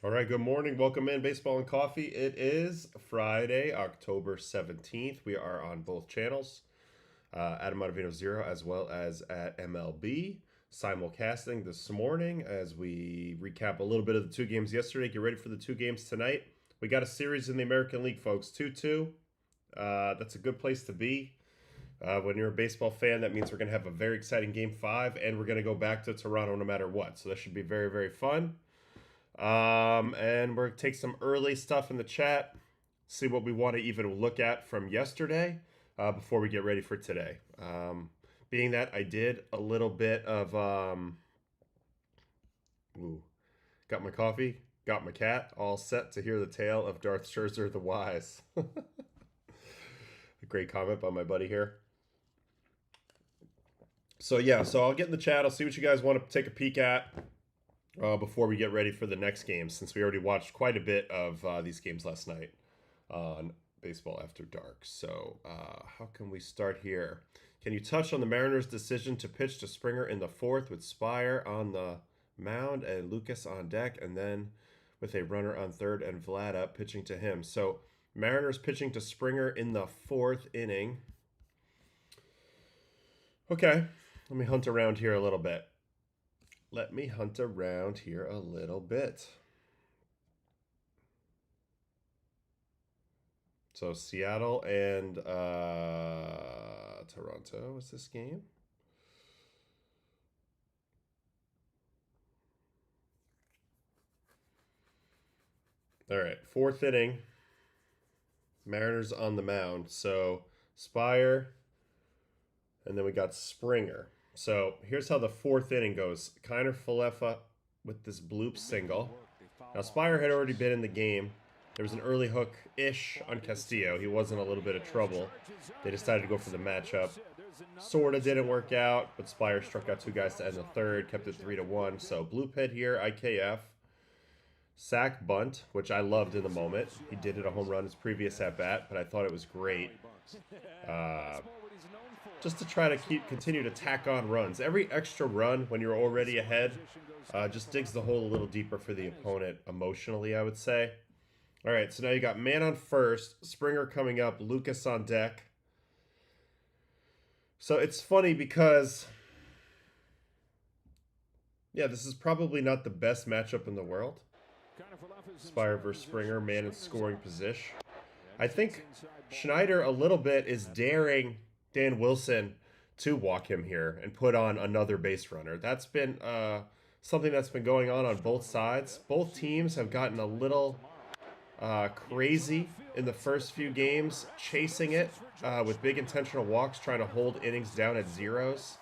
All right, good morning. Welcome in Baseball and Coffee. It is Friday, October 17th. We are on both channels, Adam Ottavino 0 as well as at MLB. Simulcasting this morning as we recap a little bit of the two games yesterday. Get ready for the two games tonight. We got a series in the American League, folks, 2-2. That's a good place to be. When you're a baseball fan, that means we're going to have a very exciting Game 5, and we're going to go back to Toronto no matter what. So that should be very, very fun. And we're going to take some early stuff in the chat, see what we want to even look at from yesterday before we get ready for today. Being that I did a little bit of, got my coffee, got my cat, all set to hear the tale of Darth Scherzer the Wise. A great comment by my buddy here. So yeah, so I'll get in the chat. I'll see what you guys want to take a peek at. Before we get ready for the next game, since we already watched quite a bit of these games last night on Baseball After Dark. So how can we start here? Can you touch on the Mariners' decision to pitch to Springer in the fourth with Spire on the mound and Lucas on deck, and then with a runner on third and Vlad up pitching to him? So Mariners pitching to Springer in the fourth inning. Okay, let me hunt around here a little bit. So Seattle and Toronto is this game. All right, fourth inning. Mariners on the mound. So Spire, and then we got Springer. So here's how the fourth inning goes. Kiner Falefa with this bloop single. Now Spire had already been in the game. There was an early hook-ish on Castillo. He was in a little bit of trouble. They decided to go for the matchup. Sorta didn't work out, but Spire struck out two guys to end the third, kept it 3-1. So bloop hit here, IKF. Sack bunt, which I loved in the moment. He did hit a home run his previous at-bat, but I thought it was great. Just to try to continue to tack on runs. Every extra run when you're already ahead just digs the hole a little deeper for the opponent emotionally, I would say. All right, so now you got man on first, Springer coming up, Lucas on deck. So it's funny because, yeah, this is probably not the best matchup in the world. Spire versus Springer, man in scoring position. I think Schneider a little bit is daring Dan Wilson to walk him here and put on another base runner. That's been something that's been going on both sides. Both teams have gotten a little crazy in the first few games, chasing it with big intentional walks, trying to hold innings down at zeros.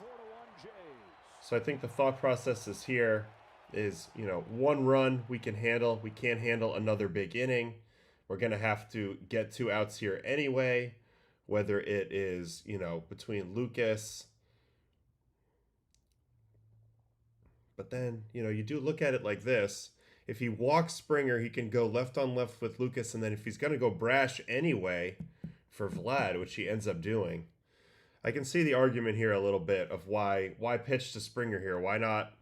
So I think the thought process is here is, you know, one run we can handle. We can't handle another big inning. We're going to have to get 2 outs here anyway. Whether it is, you know, between Lucas. But then, you know, you do look at it like this. If he walks Springer, he can go left on left with Lucas. And then if he's going to go brash anyway for Vlad, which he ends up doing, I can see the argument here a little bit of why pitch to Springer here? Why not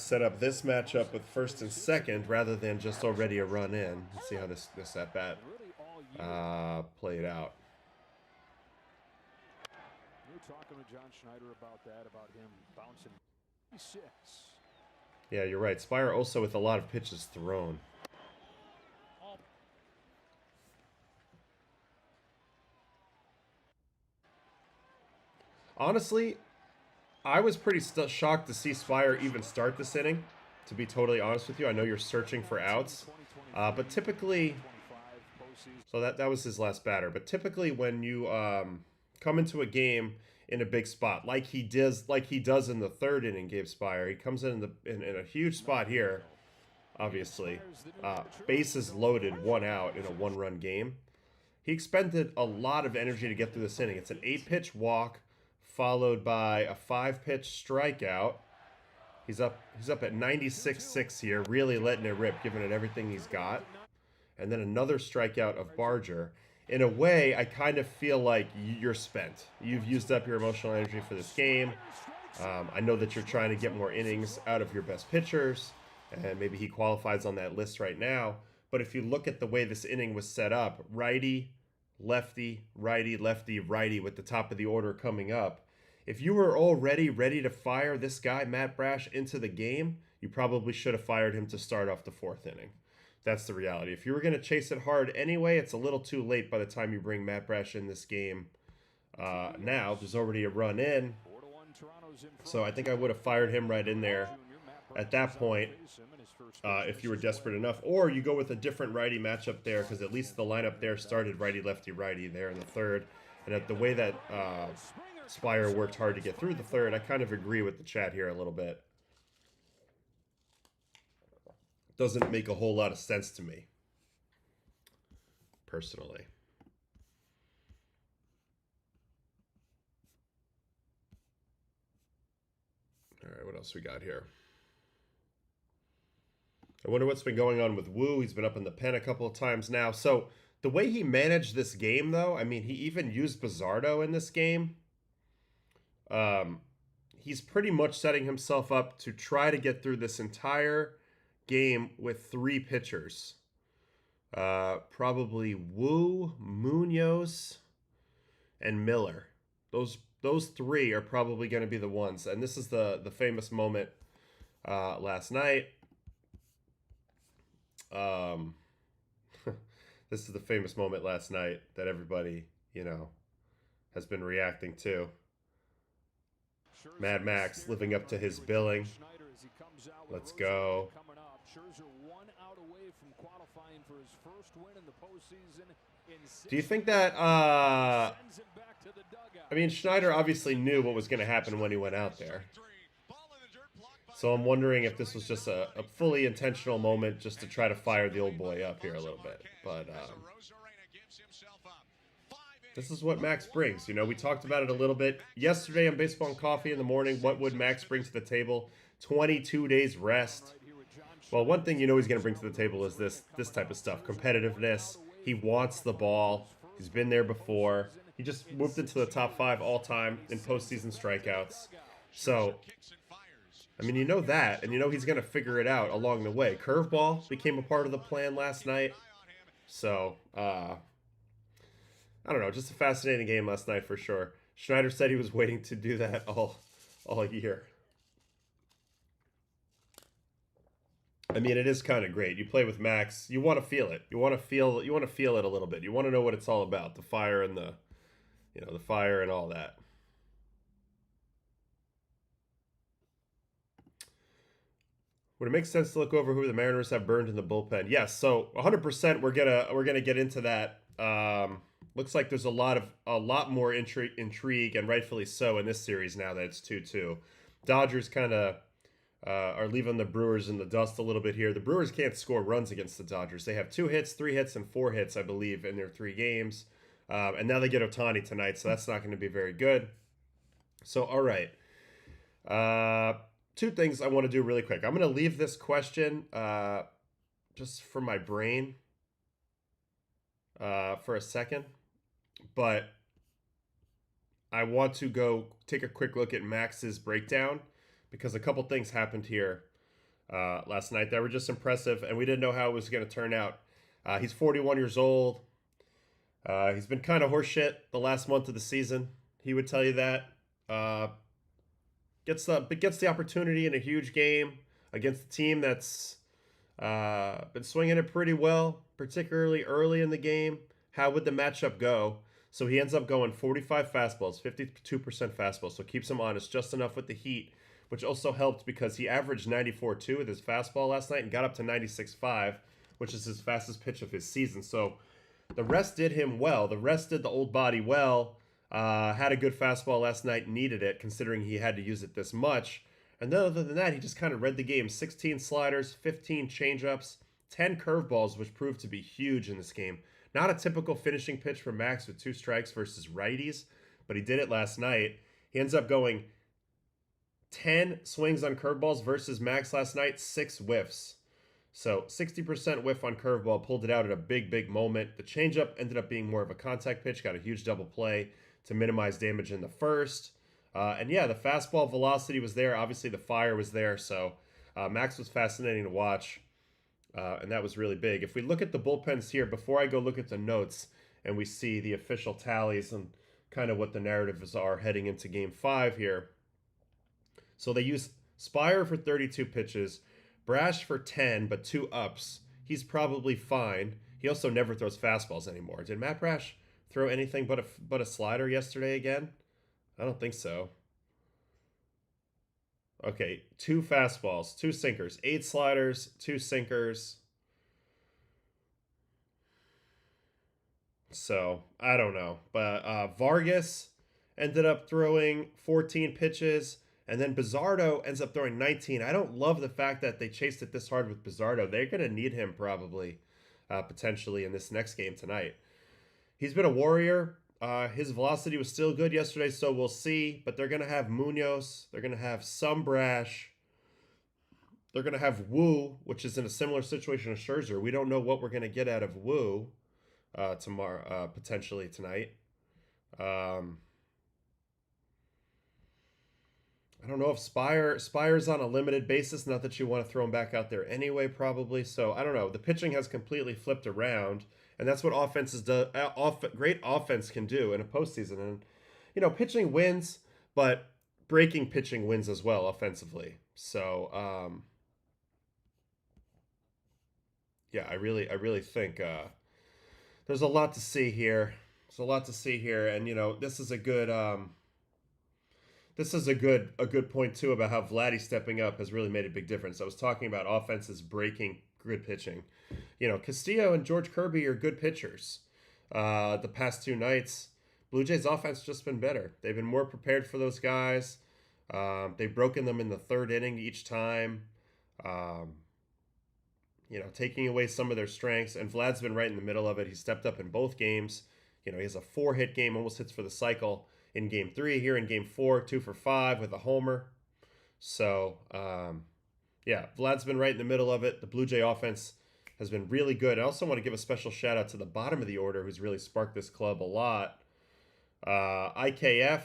set up this matchup with first and second rather than just already a run in? Let's see how this at-bat played out. Talking to John Schneider about that, about him bouncing. 6. Yeah, you're right. Spire also with a lot of pitches thrown. Honestly, I was pretty shocked to see Spire even start this inning, to be totally honest with you. I know you're searching for outs, but typically, so that was his last batter. But typically when you come into a game in a big spot, like he does in the third inning, Gabe Spire, he comes in a huge spot here, obviously. Bases loaded, 1 out in a 1-run game. He expended a lot of energy to get through this inning. It's an 8-pitch walk, followed by a 5-pitch strikeout. He's up at 96.6 here, really letting it rip, giving it everything he's got. And then another strikeout of Barger. In a way, I kind of feel like you're spent. You've used up your emotional energy for this game. I know that you're trying to get more innings out of your best pitchers, and maybe he qualifies on that list right now. But if you look at the way this inning was set up, righty, lefty, righty, lefty, righty with the top of the order coming up, if you were already ready to fire this guy, Matt Brash, into the game, you probably should have fired him to start off the 4th inning. That's the reality. If you were going to chase it hard anyway, it's a little too late by the time you bring Matt Brash in this game. Now, there's already a run in. So I think I would have fired him right in there at that point if you were desperate enough. Or you go with a different righty matchup there, because at least the lineup there started righty, lefty, righty there in the third. And at the way that Spire worked hard to get through the third, I kind of agree with the chat here a little bit. Doesn't make a whole lot of sense to me, personally. All right, what else we got here? I wonder what's been going on with Wu. He's been up in the pen a couple of times now. So the way he managed this game, though, I mean, he even used Bizzardo in this game. He's pretty much setting himself up to try to get through this entire game with 3 pitchers. Probably Wu, Munoz, and Miller. Those 3 are probably going to be the ones. And this is the famous moment last night. This is the famous moment last night that everybody, has been reacting to. Mad Max living up to his billing. Let's go. Scherzer 1 out away from qualifying for his first win in the postseason. Do you think that, I mean, Schneider obviously knew what was going to happen when he went out there. So I'm wondering if this was just a fully intentional moment just to try to fire the old boy up here a little bit. But this is what Max brings. We talked about it a little bit yesterday on Baseball and Coffee in the morning. What would Max bring to the table? 22 days rest. Well, one thing he's going to bring to the table is this type of stuff. Competitiveness. He wants the ball. He's been there before. He just moved into the top 5 all-time in postseason strikeouts. So, I mean, that, and he's going to figure it out along the way. Curveball became a part of the plan last night. So, I don't know. Just a fascinating game last night for sure. Schneider said he was waiting to do that all year. I mean, it is kind of great. You play with Max, you want to feel it. You want to feel it a little bit. You want to know what it's all about, the fire and the fire and all that. Would it make sense to look over who the Mariners have burned in the bullpen? Yes. So 100%, we're gonna get into that. Looks like there's a lot more intrigue, and rightfully so, in this series now that it's 2-2. Dodgers kind of are leaving the Brewers in the dust a little bit here. The Brewers can't score runs against the Dodgers. They have 2 hits, 3 hits, and 4 hits, I believe, in their 3 games. And now they get Ohtani tonight, so that's not going to be very good. So, all right. 2 things I want to do really quick. I'm going to leave this question just for my brain for a second. But I want to go take a quick look at Max's breakdown, because a couple things happened here last night that were just impressive, and we didn't know how it was going to turn out. He's 41 years old. He's been kind of horseshit the last month of the season. He would tell you that. Gets the opportunity in a huge game against a team that's been swinging it pretty well, particularly early in the game. How would the matchup go? So he ends up going 45 fastballs, 52% fastball, so keeps him honest just enough with the heat, which also helped because he averaged 94.2 with his fastball last night and got up to 96.5, which is his fastest pitch of his season. So the rest did him well. The rest did the old body well. Had a good fastball last night, needed it considering he had to use it this much. And then other than that, he just kind of read the game. 16 sliders, 15 changeups, 10 curveballs, which proved to be huge in this game. Not a typical finishing pitch for Max with 2 strikes versus righties, but he did it last night. He ends up going 10 swings on curveballs versus Max last night, 6 whiffs. So 60% whiff on curveball, pulled it out at a big, big moment. The changeup ended up being more of a contact pitch, got a huge double play to minimize damage in the first. And yeah, the fastball velocity was there. Obviously, the fire was there. So Max was fascinating to watch. And that was really big. If we look at the bullpens here, before I go look at the notes and we see the official tallies and kind of what the narratives are heading into Game 5 here. So they use Spire for 32 pitches, Brash for 10, but 2 ups. He's probably fine. He also never throws fastballs anymore. Did Matt Brash throw anything but a slider yesterday again? I don't think so. Okay, 2 fastballs, 2 sinkers, 8 sliders, 2 sinkers. So, I don't know. But Vargas ended up throwing 14 pitches, and then Bizardo ends up throwing 19. I don't love the fact that they chased it this hard with Bizardo. They're going to need him probably, potentially, in this next game tonight. He's been a warrior. His velocity was still good yesterday, so we'll see. But they're going to have Munoz. They're going to have some Brash. They're going to have Wu, which is in a similar situation as Scherzer. We don't know what we're going to get out of Wu tomorrow, potentially tonight. I don't know if Spire's on a limited basis. Not that you want to throw him back out there anyway, probably. So I don't know. The pitching has completely flipped around. And that's what offenses do. Great offense can do in a postseason. And, you know, pitching wins, but breaking pitching wins as well offensively. So, yeah, I really think there's a lot to see here. There's a lot to see here. And, you know, this is a good point too about how Vladdy stepping up has really made a big difference. I was talking about offenses breaking good pitching. You know, Castillo and George Kirby are good pitchers. The past 2 nights, Blue Jays offense just been better. They've been more prepared for those guys. They've broken them in the 3rd inning each time. You know, taking away some of their strengths. And Vlad's been right in the middle of it. He stepped up in both games. You know, he has a 4-hit game, almost hits for the cycle in Game 3. Here in Game 4, 2 for 5 with a homer. So, yeah, Vlad's been right in the middle of it. The Blue Jay offense has been really good. I also want to give a special shout out to the bottom of the order who's really sparked this club a lot. IKF,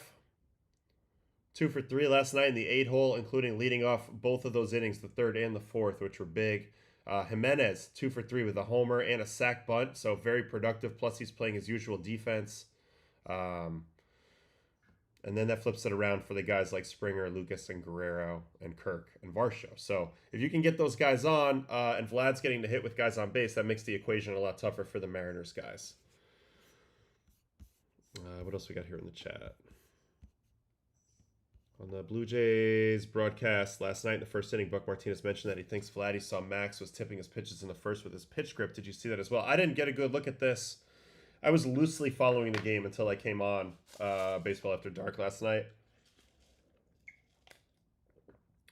2 for 3 last night in the 8-hole, including leading off both of those innings, the 3rd and the 4th, which were big. Jimenez, 2 for 3 with a homer and a sac bunt, so very productive. Plus, he's playing his usual defense. And then that flips it around for the guys like Springer, Lucas, and Guerrero, and Kirk, and Varsho. So if you can get those guys on, and Vlad's getting to hit with guys on base, that makes the equation a lot tougher for the Mariners guys. What else we got here in the chat? On the Blue Jays broadcast last night in the 1st inning, Buck Martinez mentioned that he thinks Vladdy saw Max was tipping his pitches in the 1st with his pitch grip. Did you see that as well? I didn't get a good look at this. I was loosely following the game until I came on Baseball After Dark last night.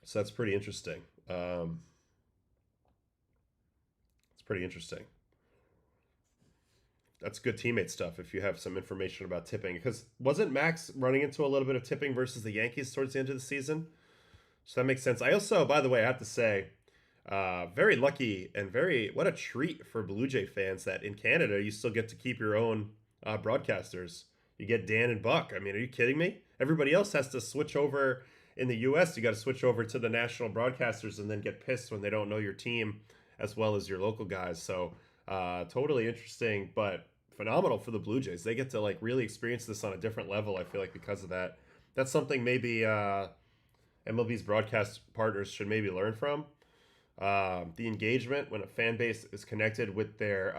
So that's pretty interesting. It's pretty interesting. That's good teammate stuff if you have some information about tipping. Because wasn't Max running into a little bit of tipping versus the Yankees towards the end of the season? So that makes sense. I also, by the way, I have to say, very lucky and what a treat for Blue Jay fans that in Canada you still get to keep your own broadcasters. You get Dan and Buck. I mean, are you kidding me? Everybody else has to switch over in the U.S. You got to switch over to the national broadcasters and then get pissed when they don't know your team as well as your local guys. So totally interesting, but phenomenal for the Blue Jays. They get to like really experience this on a different level, I feel like, because of that. That's something maybe MLB's broadcast partners should maybe learn from. The engagement when a fan base is connected with their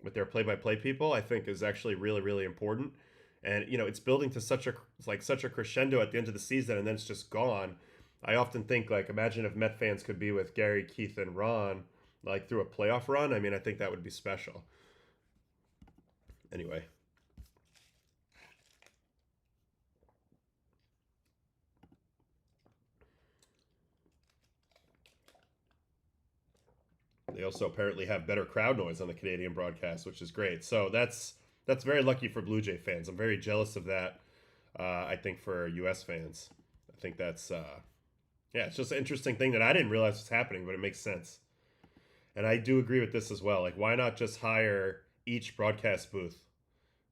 play-by-play people, I think, is actually really, really important. And you know, it's building to such a crescendo at the end of the season, and then it's just gone. I often think, like, imagine if Met fans could be with Gary, Keith, and Ron, like, through a playoff run. I mean, I think that would be special. Anyway. They also apparently have better crowd noise on the Canadian broadcast, which is great. So that's very lucky for Blue Jay fans. I'm very jealous of that. I think for U.S. fans, I think that's yeah, it's just an interesting thing that I didn't realize was happening, but it makes sense. And I do agree with this as well. Like, why not just hire each broadcast booth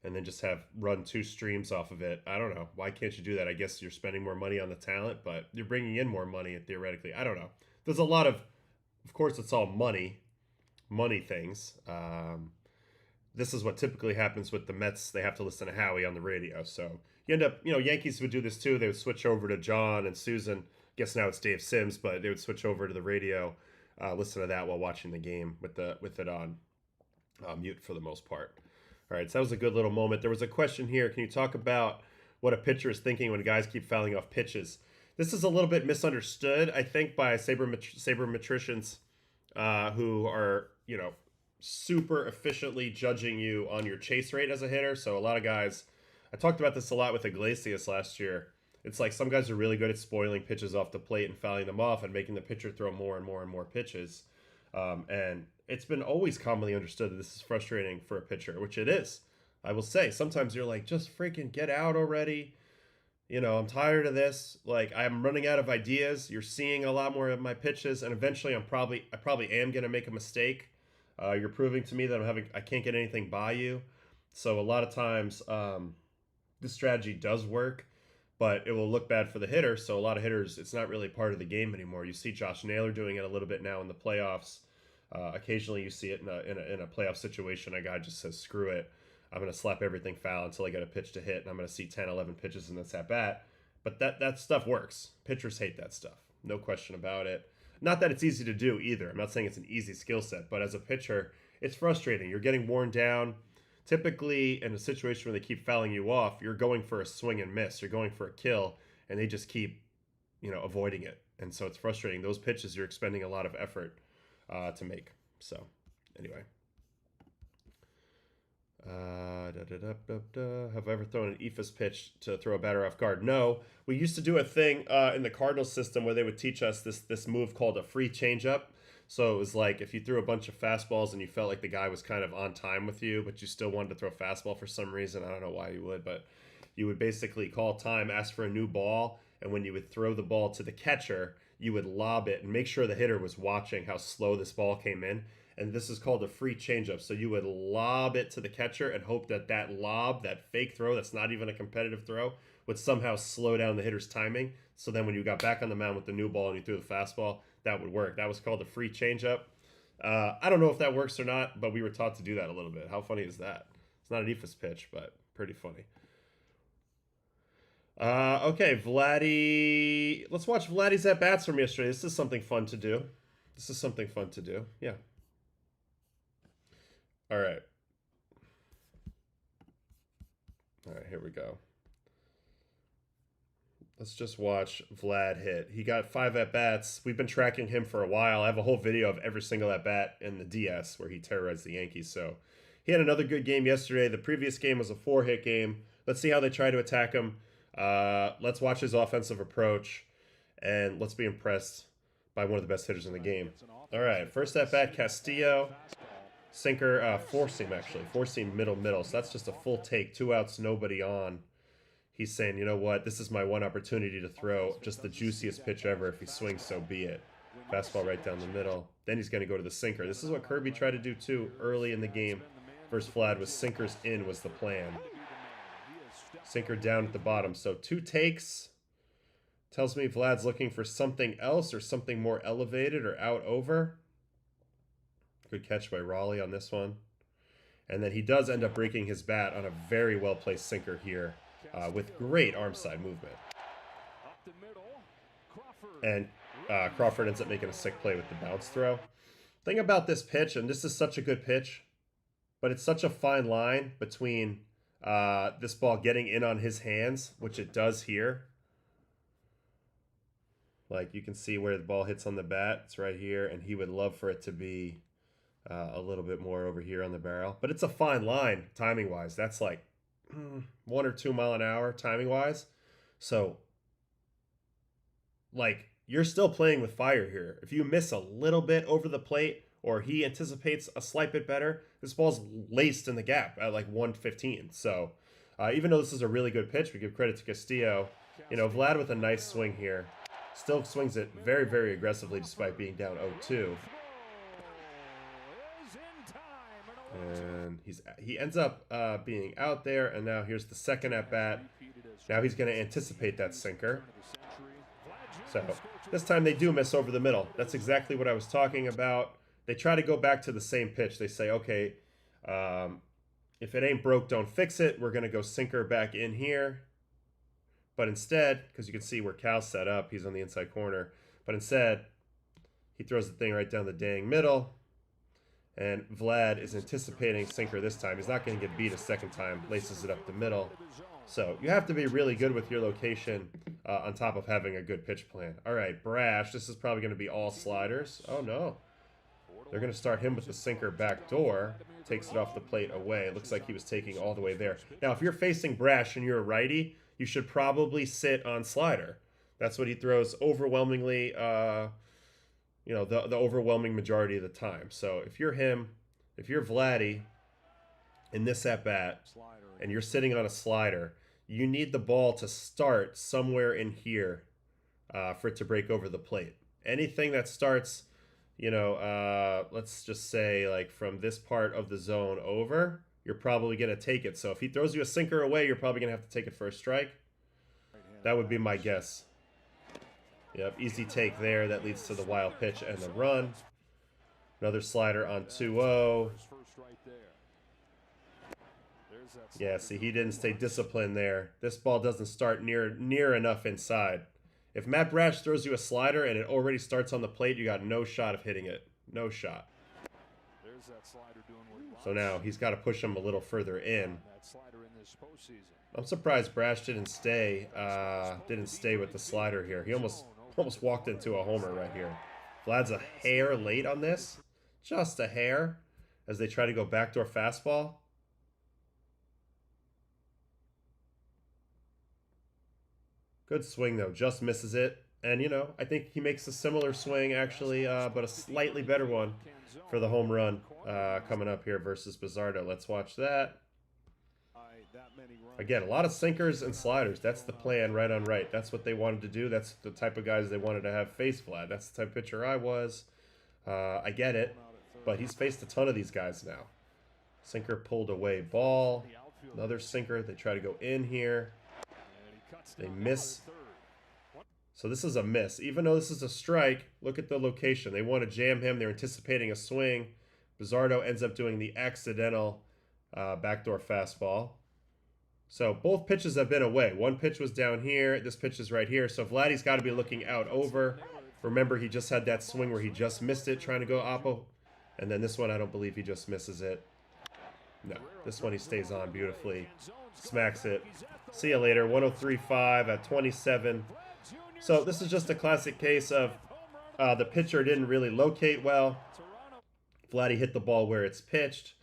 and then just have run 2 streams off of it? I don't know. Why can't you do that? I guess you're spending more money on the talent, but you're bringing in more money theoretically. I don't know. There's a lot of course, it's all money things. This is what typically happens with the Mets. They have to listen to Howie on the radio. So you end up, Yankees would do this too. They would switch over to John and Susan. I guess now it's Dave Sims, but they would switch over to the radio, listen to that while watching the game with it on mute for the most part. All right, so that was a good little moment. There was a question here. Can you talk about what a pitcher is thinking when guys keep fouling off pitches? This is a little bit misunderstood, I think, by sabermetricians who are, super efficiently judging you on your chase rate as a hitter. So a lot of guys, I talked about this a lot with Iglesias last year. It's like some guys are really good at spoiling pitches off the plate and fouling them off and making the pitcher throw more and more and more pitches. And it's been always commonly understood that this is frustrating for a pitcher, which it is. I will say, sometimes you're like, just freaking get out already. I'm tired of this. Like, I'm running out of ideas. You're seeing a lot more of my pitches, and eventually I probably am going to make a mistake. You're proving to me that I can't get anything by you. So a lot of times, this strategy does work, but it will look bad for the hitter. So a lot of hitters, it's not really part of the game anymore. You see Josh Naylor doing it a little bit now in the playoffs. Occasionally you see it in a playoff situation. A guy just says, screw it. I'm going to slap everything foul until I get a pitch to hit, and I'm going to see 10, 11 pitches in this at-bat. But that stuff works. Pitchers hate that stuff. No question about it. Not that it's easy to do either. I'm not saying it's an easy skill set, but as a pitcher, it's frustrating. You're getting worn down. Typically, in a situation where they keep fouling you off, you're going for a swing and miss. You're going for a kill, and they just keep, avoiding it. And so it's frustrating. Those pitches, you're expending a lot of effort to make. So, anyway. Have I ever thrown an ephus pitch to throw a batter off guard? No. We used to do a thing in the Cardinals system where they would teach us this move called a free changeup. So it was like if you threw a bunch of fastballs and you felt like the guy was kind of on time with you, but you still wanted to throw a fastball for some reason. I don't know why you would, but you would basically call time, ask for a new ball, and when you would throw the ball to the catcher, you would lob it and make sure the hitter was watching how slow this ball came in. And this is called a free changeup. So you would lob it to the catcher and hope that lob, that fake throw, that's not even a competitive throw, would somehow slow down the hitter's timing. So then when you got back on the mound with the new ball and you threw the fastball, that would work. That was called a free changeup. I don't know if that works or not, but we were taught to do that a little bit. How funny is that? It's not an ephus pitch, but pretty funny. Okay, Vladdy. Let's watch Vladdy's at-bats from yesterday. This is something fun to do. Yeah. All right, here we go. Let's just watch Vlad hit. He got 5 at-bats. We've been tracking him for a while. I have a whole video of every single at-bat in the DS where he terrorized the Yankees. So he had another good game yesterday. The previous game was a 4-hit game. Let's see how they try to attack him. Let's watch his offensive approach, and let's be impressed by one of the best hitters in the game. All right, first at-bat, Castillo. Sinker, 4-seam middle. So that's just a full take, 2 outs, nobody on. He's saying, you know what, this is my one opportunity to throw just the juiciest pitch ever. If he swings, so be it. Fastball right down the middle. Then he's going to go to the sinker. This is what Kirby tried to do too early in the game. First Vlad was sinkers in was the plan. Sinker down at the bottom. So 2 takes. Tells me Vlad's looking for something else or something more elevated or out over. Good catch by Raleigh on this one. And then he does end up breaking his bat on a very well-placed sinker here with great arm side movement. And Crawford ends up making a sick play with the bounce throw. Thing about this pitch, and this is such a good pitch, but it's such a fine line between this ball getting in on his hands, which it does here. Like, you can see where the ball hits on the bat. It's right here, and he would love for it to be a little bit more over here on the barrel. But it's a fine line, timing-wise. That's like 1 or 2 mile an hour, timing-wise. So, like, you're still playing with fire here. If you miss a little bit over the plate, or he anticipates a slight bit better, this ball's laced in the gap at like 115. So, even though this is a really good pitch, we give credit to Castillo. You know, Vlad with a nice swing here. Still swings it very, very aggressively despite being down 0-2. And he ends up being out there, and now here's the second at-bat. Now he's going to anticipate that sinker. So this time they do miss over the middle. That's exactly what I was talking about. They try to go back to the same pitch. They say, okay, if it ain't broke, don't fix it. We're going to go sinker back in here. But instead, because you can see where Cal's set up, he's on the inside corner. But instead, he throws the thing right down the dang middle. And Vlad is anticipating sinker this time. He's not going to get beat a second time. Laces it up the middle. So you have to be really good with your location on top of having a good pitch plan. All right, Brash. This is probably going to be all sliders. Oh, no. They're going to start him with the sinker back door. Takes it off the plate away. It looks like he was taking all the way there. Now, if you're facing Brash and you're a righty, you should probably sit on slider. That's what he throws overwhelmingly, you know, the overwhelming majority of the time. So if you're him, if you're Vladdy in this at-bat, and you're sitting on a slider, you need the ball to start somewhere in here for it to break over the plate. Anything that starts, you know, let's just say like from this part of the zone over, you're probably going to take it. So if he throws you a sinker away, you're probably going to have to take it for a strike. That would be my guess. Yep, easy take there. That leads to the wild pitch and the run. Another slider on 2-0. Yeah, see, he didn't stay disciplined there. This ball doesn't start near enough inside. If Matt Brash throws you a slider and it already starts on the plate, you got no shot of hitting it. No shot. So now he's got to push him a little further in. I'm surprised Brash didn't stay with the slider here. He almost walked into a homer right here. Vlad's a hair late on this. Just a hair as they try to go backdoor fastball. Good swing, though. Just misses it. And, you know, I think he makes a similar swing, actually, but a slightly better one for the home run coming up here versus Bizzardo. Let's watch that. Again, a lot of sinkers and sliders. That's the plan right on right. That's what they wanted to do. That's the type of guys they wanted to have face Vlad. That's the type of pitcher I was. I get it. But he's faced a ton of these guys now. Sinker pulled away ball. Another sinker. They try to go in here. They miss. So this is a miss. Even though this is a strike, look at the location. They want to jam him. They're anticipating a swing. Bizzardo ends up doing the accidental backdoor fastball. So both pitches have been away. One pitch was down here. This pitch is right here. So Vladdy's got to be looking out over. Remember, he just had that swing where he just missed it trying to go oppo. And then this one, I don't believe he just misses it. No, this one he stays on beautifully. Smacks it. See you later. 103.5 at 27. So this is just a classic case of the pitcher didn't really locate well. Vladdy hit the ball where it's pitched.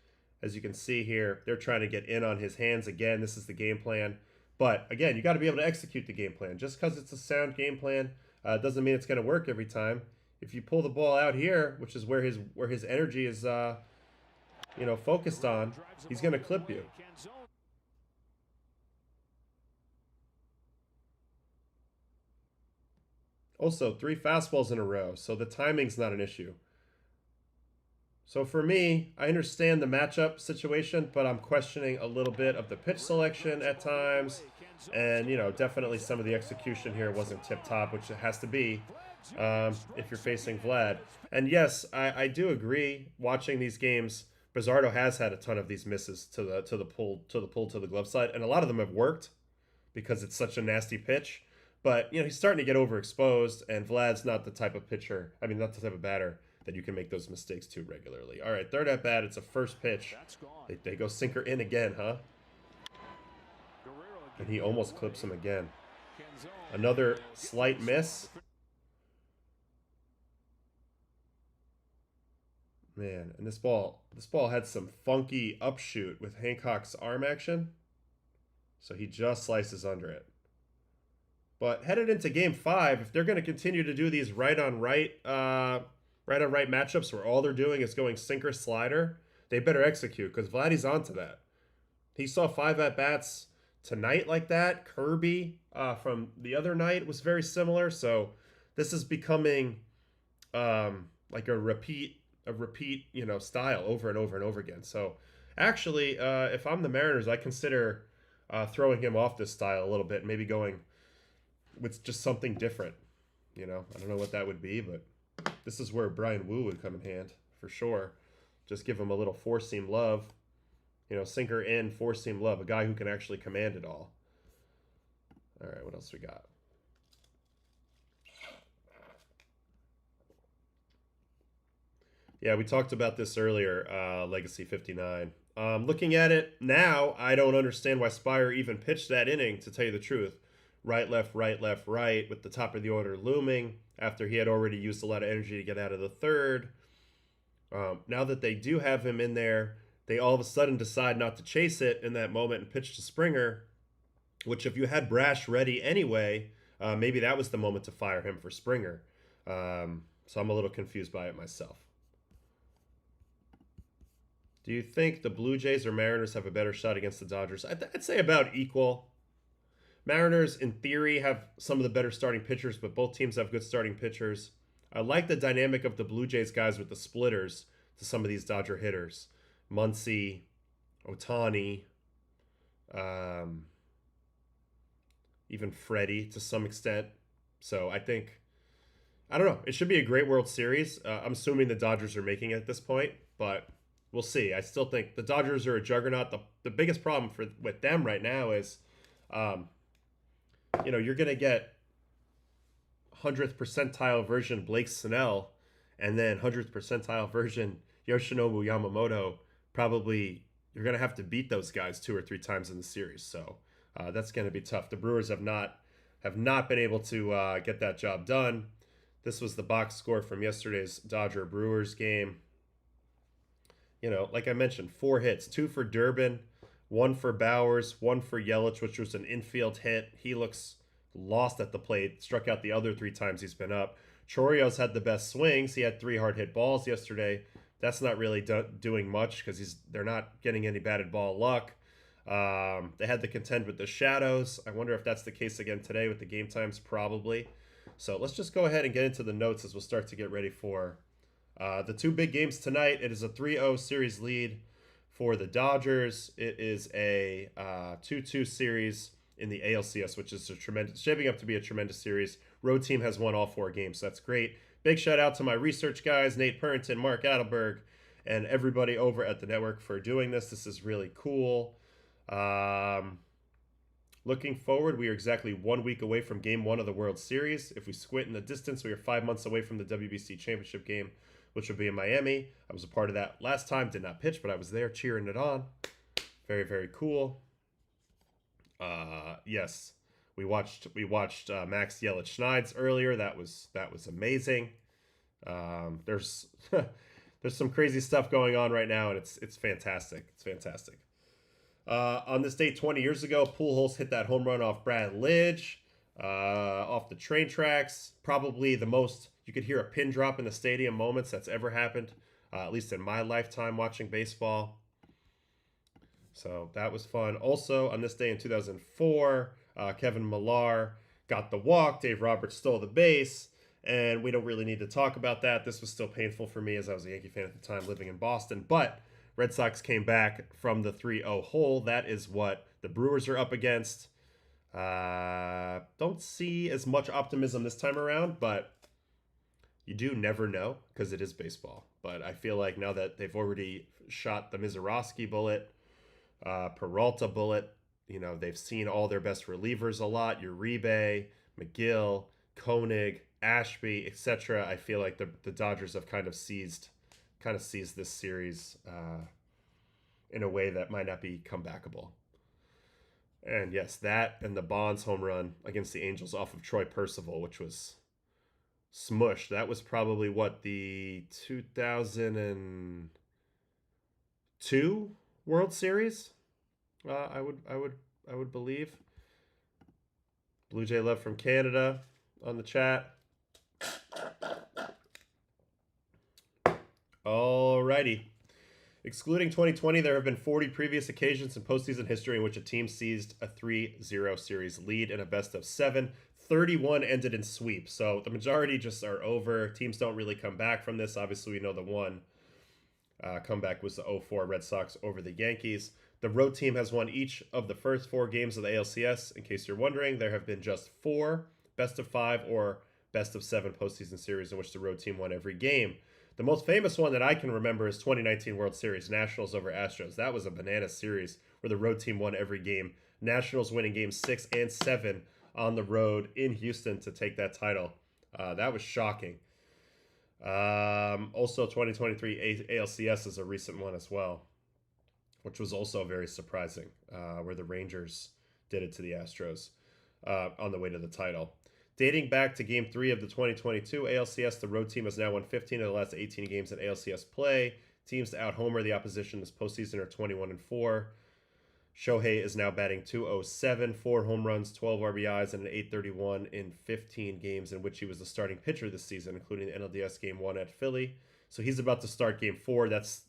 As you can see here, they're trying to get in on his hands again. This is the game plan. But again, you got to be able to execute the game plan. Just because it's a sound game plan doesn't mean it's going to work every time. If you pull the ball out here, which is where his energy is, you know, focused on, he's going to clip you. Also, 3 fastballs in a row, so the timing's not an issue. So for me, I understand the matchup situation, but I'm questioning a little bit of the pitch selection at times. And, you know, definitely some of the execution here wasn't tip-top, which it has to be if you're facing Vlad. And yes, I do agree, watching these games, Bizzardo has had a ton of these misses to the pull to the glove side, and a lot of them have worked because it's such a nasty pitch. But, he's starting to get overexposed, and Vlad's not the type of pitcher, not the type of batter that you can make those mistakes too regularly. All right, third at bat, it's a first pitch. They go sinker in again, huh? And he almost clips him again. Another slight miss. Man, and this ball had some funky upshoot with Hancock's arm action. So he just slices under it. But headed into game 5, if they're going to continue to do these right-on-right matchups where all they're doing is going sinker slider, they better execute, because Vladdy's onto that. He saw 5 at-bats tonight like that. Kirby from the other night was very similar. So this is becoming like a repeat, style over and over and over again. So actually, if I'm the Mariners, I consider throwing him off this style a little bit, maybe going with just something different. I don't know what that would be, but this is where Brian Wu would come in hand for sure. Just give him a little four-seam love. Sinker in, four-seam love. A guy who can actually command it all. All right, what else we got? Yeah, we talked about this earlier, Legacy 59. Looking at it now, I don't understand why Spire even pitched that inning, to tell you the truth. Right, left, right, with the top of the order looming after he had already used a lot of energy to get out of the third. Now that they do have him in there, they all of a sudden decide not to chase it in that moment and pitch to Springer, which if you had Brash ready anyway, maybe that was the moment to fire him for Springer. So I'm a little confused by it myself. Do you think the Blue Jays or Mariners have a better shot against the Dodgers? I'd say about equal. Mariners, in theory, have some of the better starting pitchers, but both teams have good starting pitchers. I like the dynamic of the Blue Jays guys with the splitters to some of these Dodger hitters. Muncy, Ohtani, even Freddie to some extent. So I don't know. It should be a great World Series. I'm assuming the Dodgers are making it at this point, but we'll see. I still think the Dodgers are a juggernaut. The biggest problem with them right now is, you're going to get 100th percentile version Blake Snell and then 100th percentile version Yoshinobu Yamamoto. Probably you're going to have to beat those guys 2 or 3 times in the series. So that's going to be tough. The Brewers have not been able to get that job done. This was the box score from yesterday's Dodger-Brewers game. Like I mentioned, 4 hits, 2 for Durbin, 1 for Bowers, 1 for Yelich, which was an infield hit. He looks lost at the plate, struck out the other 3 times he's been up. Chorio's had the best swings. He had 3 hard hit balls yesterday. That's not really doing much because they're not getting any batted ball luck. They had to contend with the shadows. I wonder if that's the case again today with the game times, probably. So let's just go ahead and get into the notes as we'll start to get ready for the 2 big games tonight. It is a 3-0 series lead for the Dodgers. It is a 2-2 series in the ALCS, which is shaping up to be a tremendous series. Road team has won all 4 games, so that's great. Big shout out to my research guys, Nate Purrington, Mark Adelberg, and everybody over at the network for doing this. This is really cool. Looking forward, we are exactly 1 week away from Game 1 of the World Series. If we squint in the distance, we are 5 months away from the WBC Championship game, which will be in Miami. I was a part of that last time, did not pitch, but I was there cheering it on. Very, very cool. Yes, we watched Max yell at Schneid's earlier. That was amazing. There's there's some crazy stuff going on right now, and it's fantastic. It's fantastic. On this day 20 years ago, Pujols hit that home run off Brad Lidge, off the train tracks. Probably the most you could hear a pin drop in the stadium moments that's ever happened, at least in my lifetime watching baseball. So that was fun. Also, on this day in 2004, Kevin Millar got the walk. Dave Roberts stole the base. And we don't really need to talk about that. This was still painful for me as I was a Yankee fan at the time living in Boston. But Red Sox came back from the 3-0 hole. That is what the Brewers are up against. Don't see as much optimism this time around, but you do never know because it is baseball. But I feel like now that they've already shot the Mizorowski bullet, Peralta bullet, they've seen all their best relievers a lot. Uribe, McGill, Koenig, Ashby, etc. I feel like the Dodgers have kind of seized this series in a way that might not be comebackable. And yes, that and the Bonds home run against the Angels off of Troy Percival, which was smushed. That was probably what, the 2002 World Series? I would believe. Blue Jay Love from Canada on the chat. Alrighty. Excluding 2020, there have been 40 previous occasions in postseason history in which a team seized a 3-0 series lead in a best-of-7. 31 ended in sweep, so the majority just are over. Teams don't really come back from this. Obviously, we know the one comeback was the 0-4 Red Sox over the Yankees. The road team has won each of the first 4 games of the ALCS. In case you're wondering, there have been just 4 best-of-5 or best-of-7 postseason series in which the road team won every game. The most famous one that I can remember is 2019 World Series, Nationals over Astros. That was a banana series where the road team won every game. Nationals winning games 6 and 7 on the road in Houston to take that title. That was shocking. Also, 2023 ALCS is a recent one as well, which was also very surprising, where the Rangers did it to the Astros on the way to the title. Dating back to Game 3 of the 2022 ALCS, the road team has now won 15 of the last 18 games in ALCS play. Teams to out-homer the opposition this postseason are 21-4. Shohei is now batting .207, 4 home runs, 12 RBIs, and an .831 in 15 games in which he was the starting pitcher this season, including the NLDS Game 1 at Philly. So he's about to start Game 4. That's,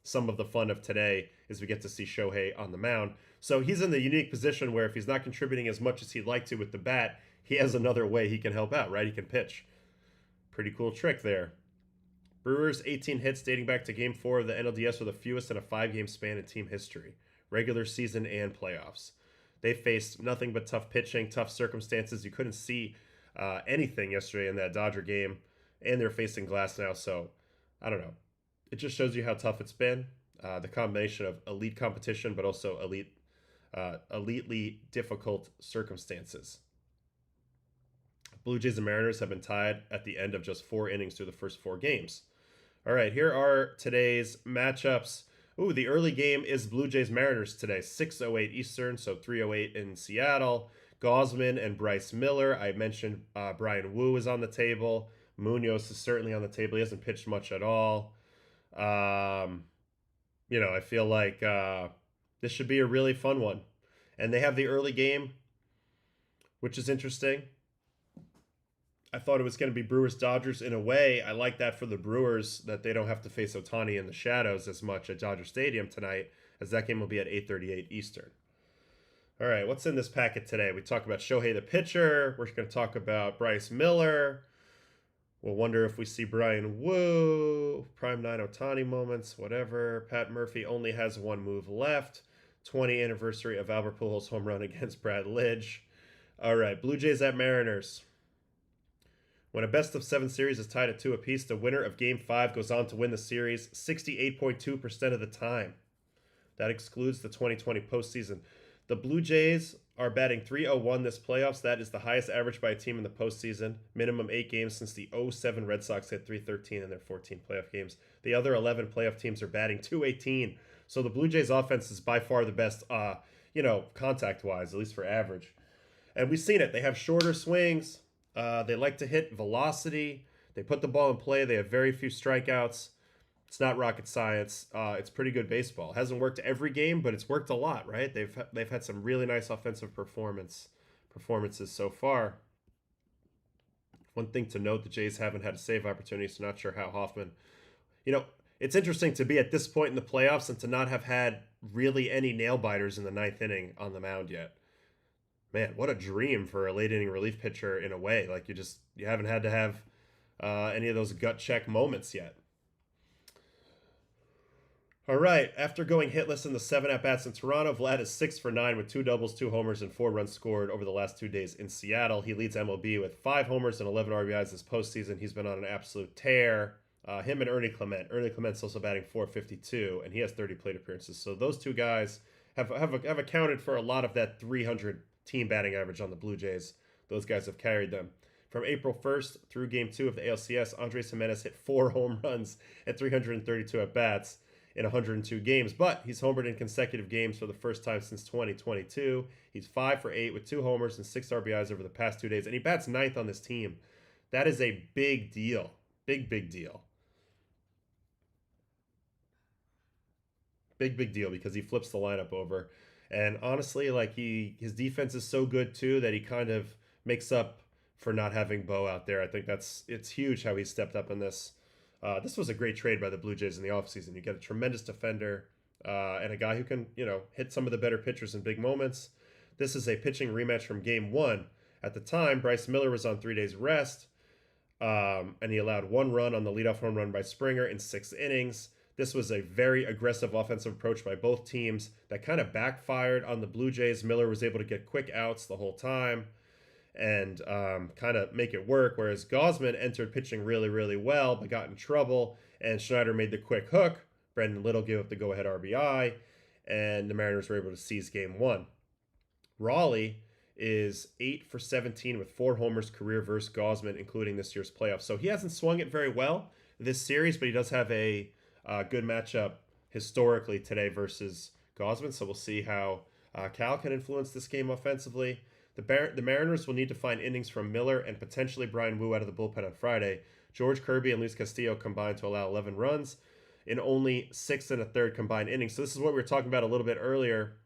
some of the fun of today is we get to see Shohei on the mound. So he's in the unique position where if he's not contributing as much as he'd like to with the bat, he has another way he can help out, right? He can pitch. Pretty cool trick there. Brewers, 18 hits dating back to Game 4 of the NLDS were the fewest in a 5-game span in team history, regular season and playoffs. They faced nothing but tough pitching, tough circumstances. You couldn't see anything yesterday in that Dodger game, and they're facing glass now, so I don't know. It just shows you how tough it's been. The combination of elite competition, but also elitely difficult circumstances. Blue Jays and Mariners have been tied at the end of just 4 innings through the first 4 games. All right, here are today's matchups. Ooh, the early game is Blue Jays Mariners today, 6:08 Eastern, so 3:08 in Seattle. Gausman and Bryce Miller. I mentioned Brian Wu is on the table. Munoz is certainly on the table. He hasn't pitched much at all. I feel like this should be a really fun one. And they have the early game, which is interesting. I thought it was going to be Brewers-Dodgers in a way. I like that for the Brewers, that they don't have to face Ohtani in the shadows as much at Dodger Stadium tonight, as that game will be at 8:38 Eastern. All right, what's in this packet today? We talk about Shohei the pitcher. We're going to talk about Bryce Miller. We'll wonder if we see Brian Wu, Prime 9 Ohtani moments, whatever. Pat Murphy only has 1 move left. 20th anniversary of Albert Pujols' home run against Brad Lidge. All right, Blue Jays at Mariners. When a best-of-7 series is tied at 2 apiece, the winner of Game 5 goes on to win the series 68.2% of the time. That excludes the 2020 postseason. The Blue Jays are batting .301 this playoffs. That is the highest average by a team in the postseason. Minimum 8 games since the 07 Red Sox hit .313 in their 14 playoff games. The other 11 playoff teams are batting .218. So the Blue Jays offense is by far the best, contact-wise, at least for average. And we've seen it. They have shorter swings. They like to hit velocity. They put the ball in play. They have very few strikeouts. It's not rocket science. It's pretty good baseball. It hasn't worked every game, but it's worked a lot, right? They've had some really nice offensive performances so far. One thing to note, the Jays haven't had a save opportunity, so not sure how Hoffman... it's interesting to be at this point in the playoffs and to not have had really any nail-biters in the 9th inning on the mound yet. Man, what a dream for a late inning relief pitcher in a way. Like you haven't had to have any of those gut check moments yet. All right, after going hitless in the 7 at-bats in Toronto, Vlad is 6 for 9 with 2 doubles, 2 homers, and 4 runs scored over the last 2 days in Seattle. He leads MLB with 5 homers and 11 RBIs this postseason. He's been on an absolute tear. Him and Ernie Clement. Ernie Clement's also batting .452, and he has 30 plate appearances. So those two guys have accounted for a lot of that 300 team batting average on the Blue Jays those guys have carried them. From April 1st through Game 2 of the ALCS, Andres Gimenez hit 4 home runs at 332 at-bats in 102 games, but he's homered in consecutive games for the first time since 2022. He's 5 for 8 with 2 homers and 6 RBIs over the past 2 days, and he bats ninth on this team. That is a big deal. Big deal. Big deal because he flips the lineup over. And honestly, like his defense is so good too that he kind of makes up for not having Bo out there. I think it's huge how he stepped up in this. This was a great trade by the Blue Jays in the offseason. You get a tremendous defender and a guy who can, hit some of the better pitchers in big moments. This is a pitching rematch from Game 1. At the time, Bryce Miller was on 3 days rest, and he allowed 1 run on the leadoff home run by Springer in 6 innings. This was a very aggressive offensive approach by both teams that kind of backfired on the Blue Jays. Miller was able to get quick outs the whole time and kind of make it work, whereas Gausman entered pitching really well but got in trouble, and Schneider made the quick hook. Brendan Little gave up the go-ahead RBI, and the Mariners were able to seize Game 1. Raleigh is 8 for 17 with 4 homers career versus Gausman, including this year's playoffs. So he hasn't swung it very well this series, but he does have a good matchup historically today versus Gausman. So we'll see how Cal can influence this game offensively. The Mariners will need to find innings from Miller and potentially Brian Wu out of the bullpen on Friday. George Kirby and Luis Castillo combined to allow 11 runs in only 6 1/3 combined innings. So this is what we were talking about a little bit earlier.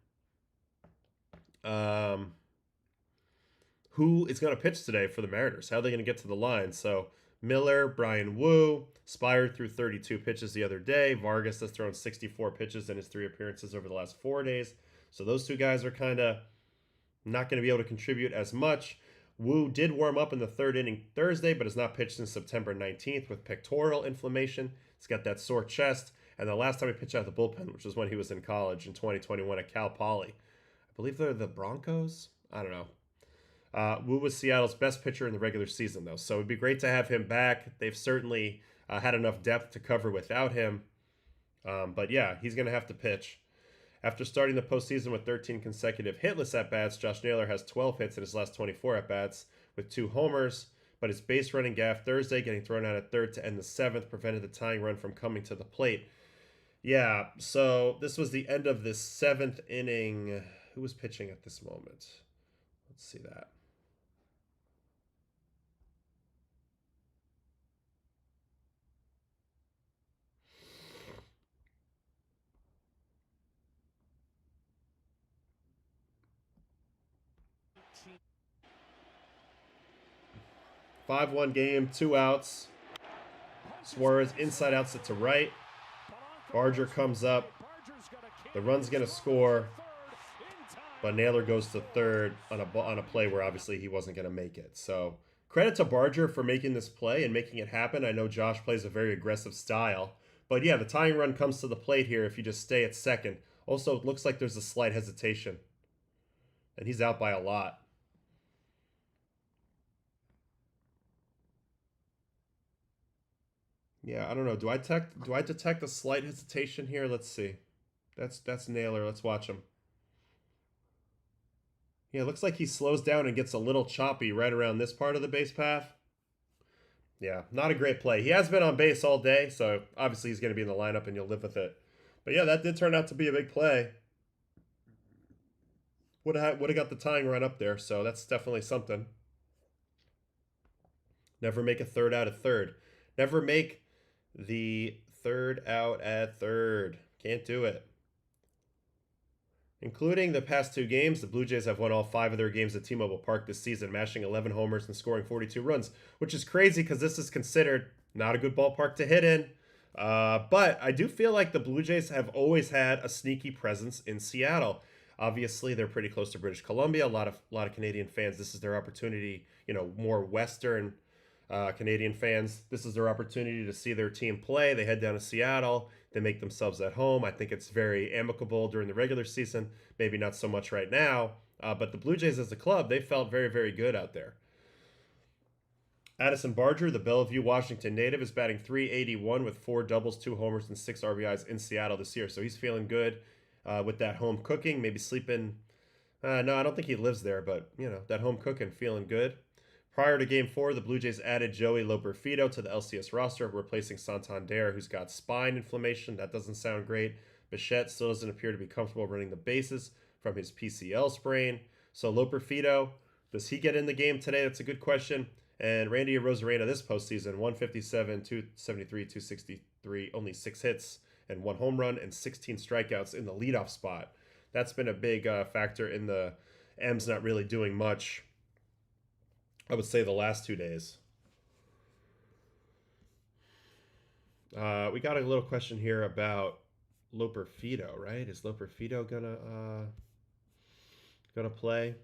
Who is going to pitch today for the Mariners? How are they going to get to the line? So Miller, Brian Wu, Spire threw 32 pitches the other day. Vargas has thrown 64 pitches in his 3 appearances over the last 4 days. So those 2 guys are kind of not going to be able to contribute as much. Wu did warm up in the 3rd inning Thursday, but has not pitched since September 19th with pectoral inflammation. He's got that sore chest. And the last time he pitched out the bullpen, which was when he was in college in 2021 at Cal Poly. I believe they're the Broncos? I don't know. Wu was Seattle's best pitcher in the regular season, though, so it'd be great to have him back. They've certainly had enough depth to cover without him. But yeah, he's going to have to pitch. After starting the postseason with 13 consecutive hitless at-bats, Josh Naylor has 12 hits in his last 24 at-bats with 2 homers, but his base running gaff Thursday, getting thrown out at 3rd to end the 7th, prevented the tying run from coming to the plate. Yeah, so this was the end of the 7th inning. Who was pitching at this moment? Let's see that. 5-1 game, 2 outs. Suarez inside outs it to right. Barger comes up. The run's going to score, but Naylor goes to 3rd on a play where obviously he wasn't going to make it. So credit to Barger for making this play and making it happen. I know Josh plays a very aggressive style, but yeah, the tying run comes to the plate here if you just stay at 2nd. Also, it looks like there's a slight hesitation, and he's out by a lot. Yeah, I don't know. Do I detect a slight hesitation here? Let's see. That's Naylor. Let's watch him. Yeah, it looks like he slows down and gets a little choppy right around this part of the base path. Yeah, not a great play. He has been on base all day, so obviously he's going to be in the lineup and you'll live with it. But yeah, that did turn out to be a big play. Would have got the tying run up there, so that's definitely something. Never make a 3rd out at 3rd. Never make the 3rd out at 3rd. Can't do it. Including the past 2 games, the Blue Jays have won all 5 of their games at T-Mobile Park this season, mashing 11 homers and scoring 42 runs, which is crazy because this is considered not a good ballpark to hit in. But I do feel like the Blue Jays have always had a sneaky presence in Seattle. Obviously, they're pretty close to British Columbia. A lot of Canadian fans. This is their opportunity. More Western Canadian fans. This is their opportunity to see their team play. They head down to Seattle. They make themselves at home. I think it's very amicable during the regular season. Maybe not so much right now. But the Blue Jays as a club, they felt very, very good out there. Addison Barger, the Bellevue, Washington native, is batting .381 with 4 doubles, 2 homers, and 6 RBIs in Seattle this year. So he's feeling good with that home cooking, maybe sleeping No, I don't think he lives there, but, you know, that home cooking, feeling good. Prior to Game 4, the Blue Jays added Joey Loperfido to the LCS roster, replacing Santander, who's got spine inflammation. That doesn't sound great. Bichette still doesn't appear to be comfortable running the bases from his PCL sprain. So Loperfido, does he get in the game today? That's a good question. And Randy Arozarena this postseason, 157, 273, 263, only 6 hits and 1 home run and 16 strikeouts in the leadoff spot. That's been a big factor in the M's not really doing much, I would say, the last 2 days. We got a little question here about Loperfido, right? Is Loperfido gonna play?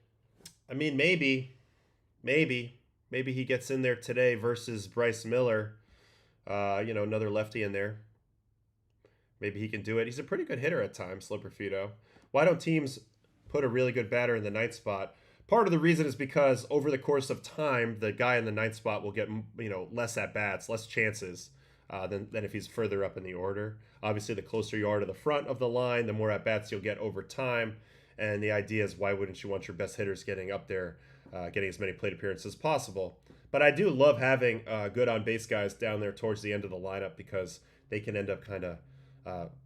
I mean, maybe he gets in there today versus Bryce Miller. You know, another lefty in there. Maybe he can do it. He's a pretty good hitter at times, Loperfido. Why don't teams put a really good batter in the 9th spot? Part of the reason is because over the course of time, the guy in the 9th spot will get, you know, less at bats, less chances than if he's further up in the order. Obviously, the closer you are to the front of the line, the more at bats you'll get over time. And the idea is, why wouldn't you want your best hitters getting up there, getting as many plate appearances as possible? But I do love having good on base guys down there towards the end of the lineup, because they can end up kind of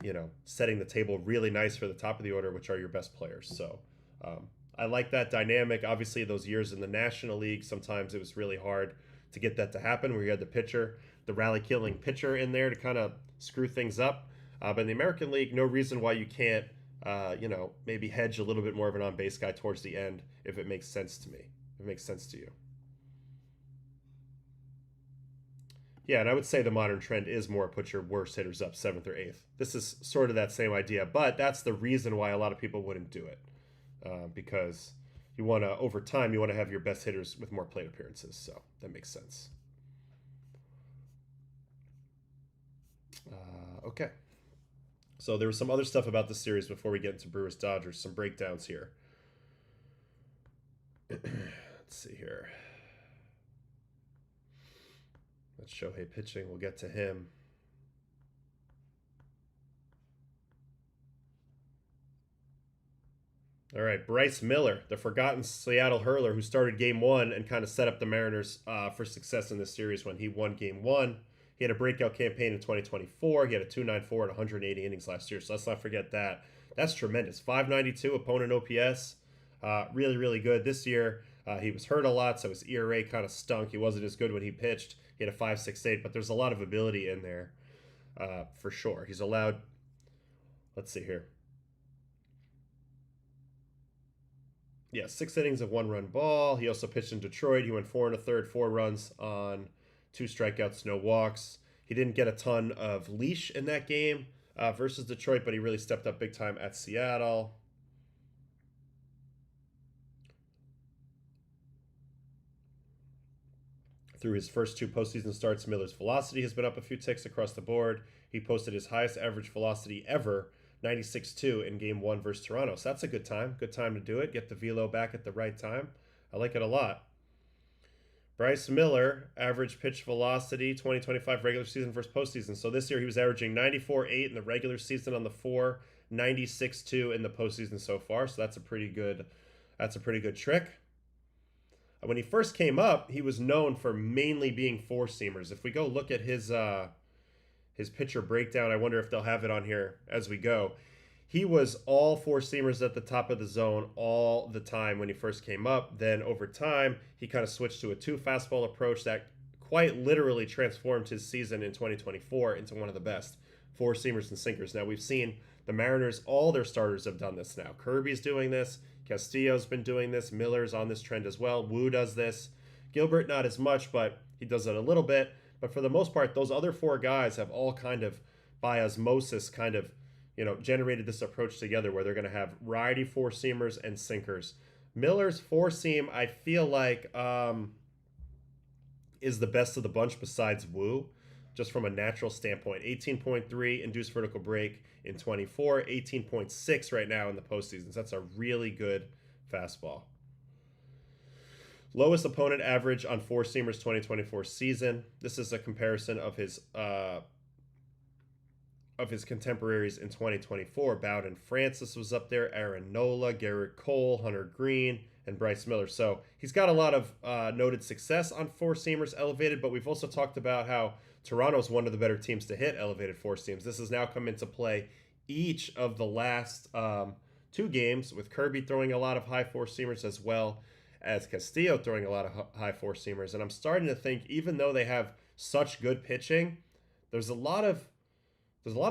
you know, setting the table really nice for the top of the order, which are your best players. So I like that dynamic. Obviously, those years in the National League, sometimes it was really hard to get that to happen, where you had the pitcher, the rally-killing pitcher in there to kind of screw things up. But in the American League, no reason why you can't, you know, maybe hedge a little bit more of an on-base guy towards the end if it makes sense to me, if it makes sense to you. Yeah, and I would say the modern trend is more put your worst hitters up 7th or 8th. This is sort of that same idea, but that's the reason why a lot of people wouldn't do it, because you want to, over time, you want to have your best hitters with more plate appearances. So that makes sense. Okay. So there was some other stuff about the series before we get into Brewers Dodgers. Some breakdowns here. Let's see here. That's Shohei pitching. We'll get to him. All right, Bryce Miller, the forgotten Seattle hurler who started Game 1 and kind of set up the Mariners for success in this series when he won Game 1. He had a breakout campaign in 2024. He had a 2.94 and 180 innings last year, so let's not forget that. That's tremendous. 592 opponent OPS. Really, really good. This year, he was hurt a lot, so his ERA kind of stunk. He wasn't as good when he pitched. He had a 5.68, but there's a lot of ability in there for sure. He's allowed, let's see here. Yeah, 6 innings of 1-run ball. He also pitched in Detroit. He went 4 1/3, 4 runs on 2 strikeouts, no walks. He didn't get a ton of leash in that game versus Detroit, but he really stepped up big time at Seattle. Through his first 2 postseason starts, Miller's velocity has been up a few ticks across the board. He posted his highest average velocity ever, 96.2 in Game 1 versus Toronto. So that's a good time. Good time to do it. Get the velo back at the right time. I like it a lot. Bryce Miller, average pitch velocity, 2025 regular season versus postseason. So this year he was averaging 94.8 in the regular season on the 4, 96.2 in the postseason so far. So that's a pretty good trick. When he first came up, he was known for mainly being 4-seamers. If we go look at his pitcher breakdown, I wonder if they'll have it on here as we go. He was all 4-seamers at the top of the zone all the time when he first came up. Then over time, he kind of switched to a 2-fastball approach that quite literally transformed his season in 2024 into one of the best 4-seamers and sinkers. Now, we've seen the Mariners, all their starters have done this now. Kirby's doing this. Castillo's been doing this. Miller's on this trend as well. Wu does this. Gilbert, not as much, but he does it a little bit. But for the most part, those other 4 guys have all kind of, by osmosis, kind of, you know, generated this approach together where they're going to have righty 4-seamers and sinkers. Miller's 4-seam, I feel like, is the best of the bunch besides Wu, just from a natural standpoint. 18.3 induced vertical break in 24, 18.6 right now in the postseason. So that's a really good fastball. Lowest opponent average on 4-seamers 2024 season. This is a comparison of his of his contemporaries in 2024. Bowden Francis was up there, Aaron Nola, Garrett Cole, Hunter Green, and Bryce Miller. So he's got a lot of noted success on four-seamers elevated, but we've also talked about how Toronto's one of the better teams to hit elevated four-seams. This has now come into play each of the last two games, with Kirby throwing a lot of high four-seamers as well as Castillo throwing a lot of high four-seamers. And I'm starting to think, even though they have such good pitching, there's a lot of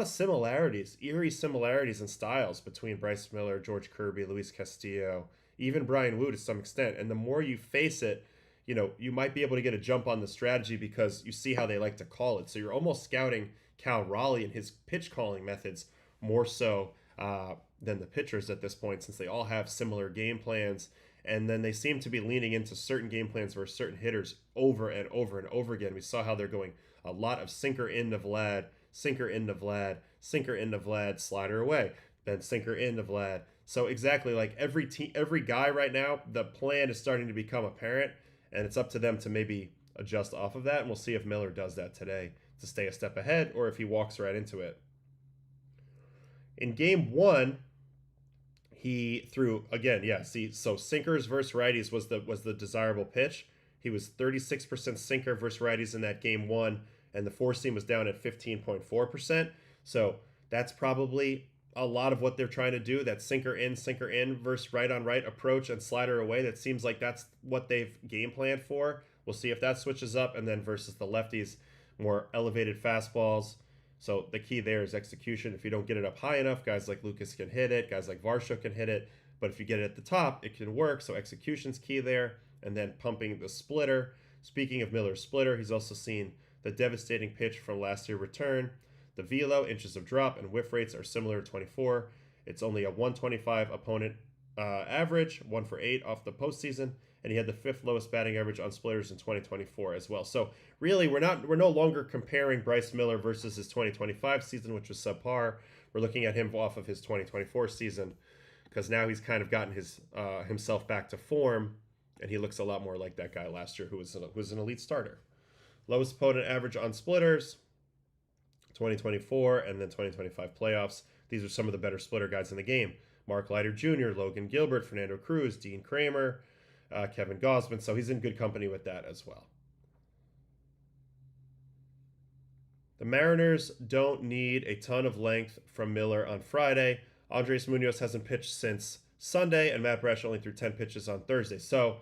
similarities, eerie similarities in styles between Bryce Miller, George Kirby, Luis Castillo, even Brian Wu to some extent. And the more you face it, you might be able to get a jump on the strategy because you see how they like to call it. So you're almost scouting Cal Raleigh and his pitch calling methods more so than the pitchers at this point, since they all have similar game plans. And then they seem to be leaning into certain game plans for certain hitters over and over and over again. We saw how they're going a lot of sinker into Vlad, sinker into Vlad, sinker into Vlad, slider away, then sinker into Vlad. So exactly, like every guy right now, the plan is starting to become apparent, and it's up to them to maybe adjust off of that. And we'll see if Miller does that today to stay a step ahead, or if he walks right into it. In game one, he threw again. Yeah, so sinkers versus righties was the desirable pitch. He was 36% sinker versus righties in that game one, and the four seam was down at 15.4%. So that's probably a lot of what they're trying to do. That sinker in versus right on right approach and slider away. That seems like that's what they've game planned for. We'll see if that switches up, and then versus the lefties, more elevated fastballs. So the key there is execution. If you don't get it up high enough, guys like Lucas can hit it, guys like Varsho can hit it. But if you get it at the top, it can work. So execution's key there. And then pumping the splitter. Speaking of Miller's splitter, he's also seen the devastating pitch from last year's return. The velo, inches of drop, and whiff rates are similar to 24. It's only a 125 opponent average, 1 for 8 off the postseason. And he had the 5th lowest batting average on splitters in 2024 as well. So really, we're no longer comparing Bryce Miller versus his 2025 season, which was subpar. We're looking at him off of his 2024 season, because now he's kind of gotten his himself back to form, and he looks a lot more like that guy last year who was an elite starter. Lowest opponent average on splitters, 2024, and then 2025 playoffs. These are some of the better splitter guys in the game. Mark Leiter Jr., Logan Gilbert, Fernando Cruz, Dean Kramer, Kevin Gausman, so he's in good company with that as well. The Mariners don't need a ton of length from Miller on Friday. Andres Munoz hasn't pitched since Sunday, and Matt Brash only threw 10 pitches on Thursday. So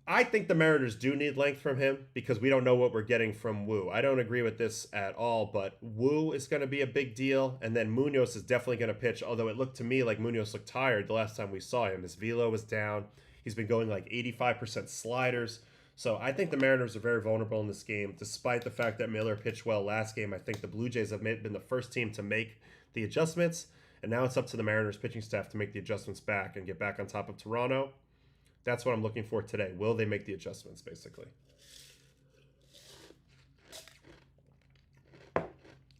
I think the Mariners do need length from him, because we don't know what we're getting from Wu. I don't agree with this at all, but Wu is going to be a big deal, and then Munoz is definitely going to pitch, although it looked to me like Munoz looked tired the last time we saw him. His velo was down. He's been going like 85% sliders. So I think the Mariners are very vulnerable in this game, despite the fact that Miller pitched well last game. I think the Blue Jays have been the first team to make the adjustments, and now it's up to the Mariners pitching staff to make the adjustments back and get back on top of Toronto. That's what I'm looking for today. Will they make the adjustments, basically?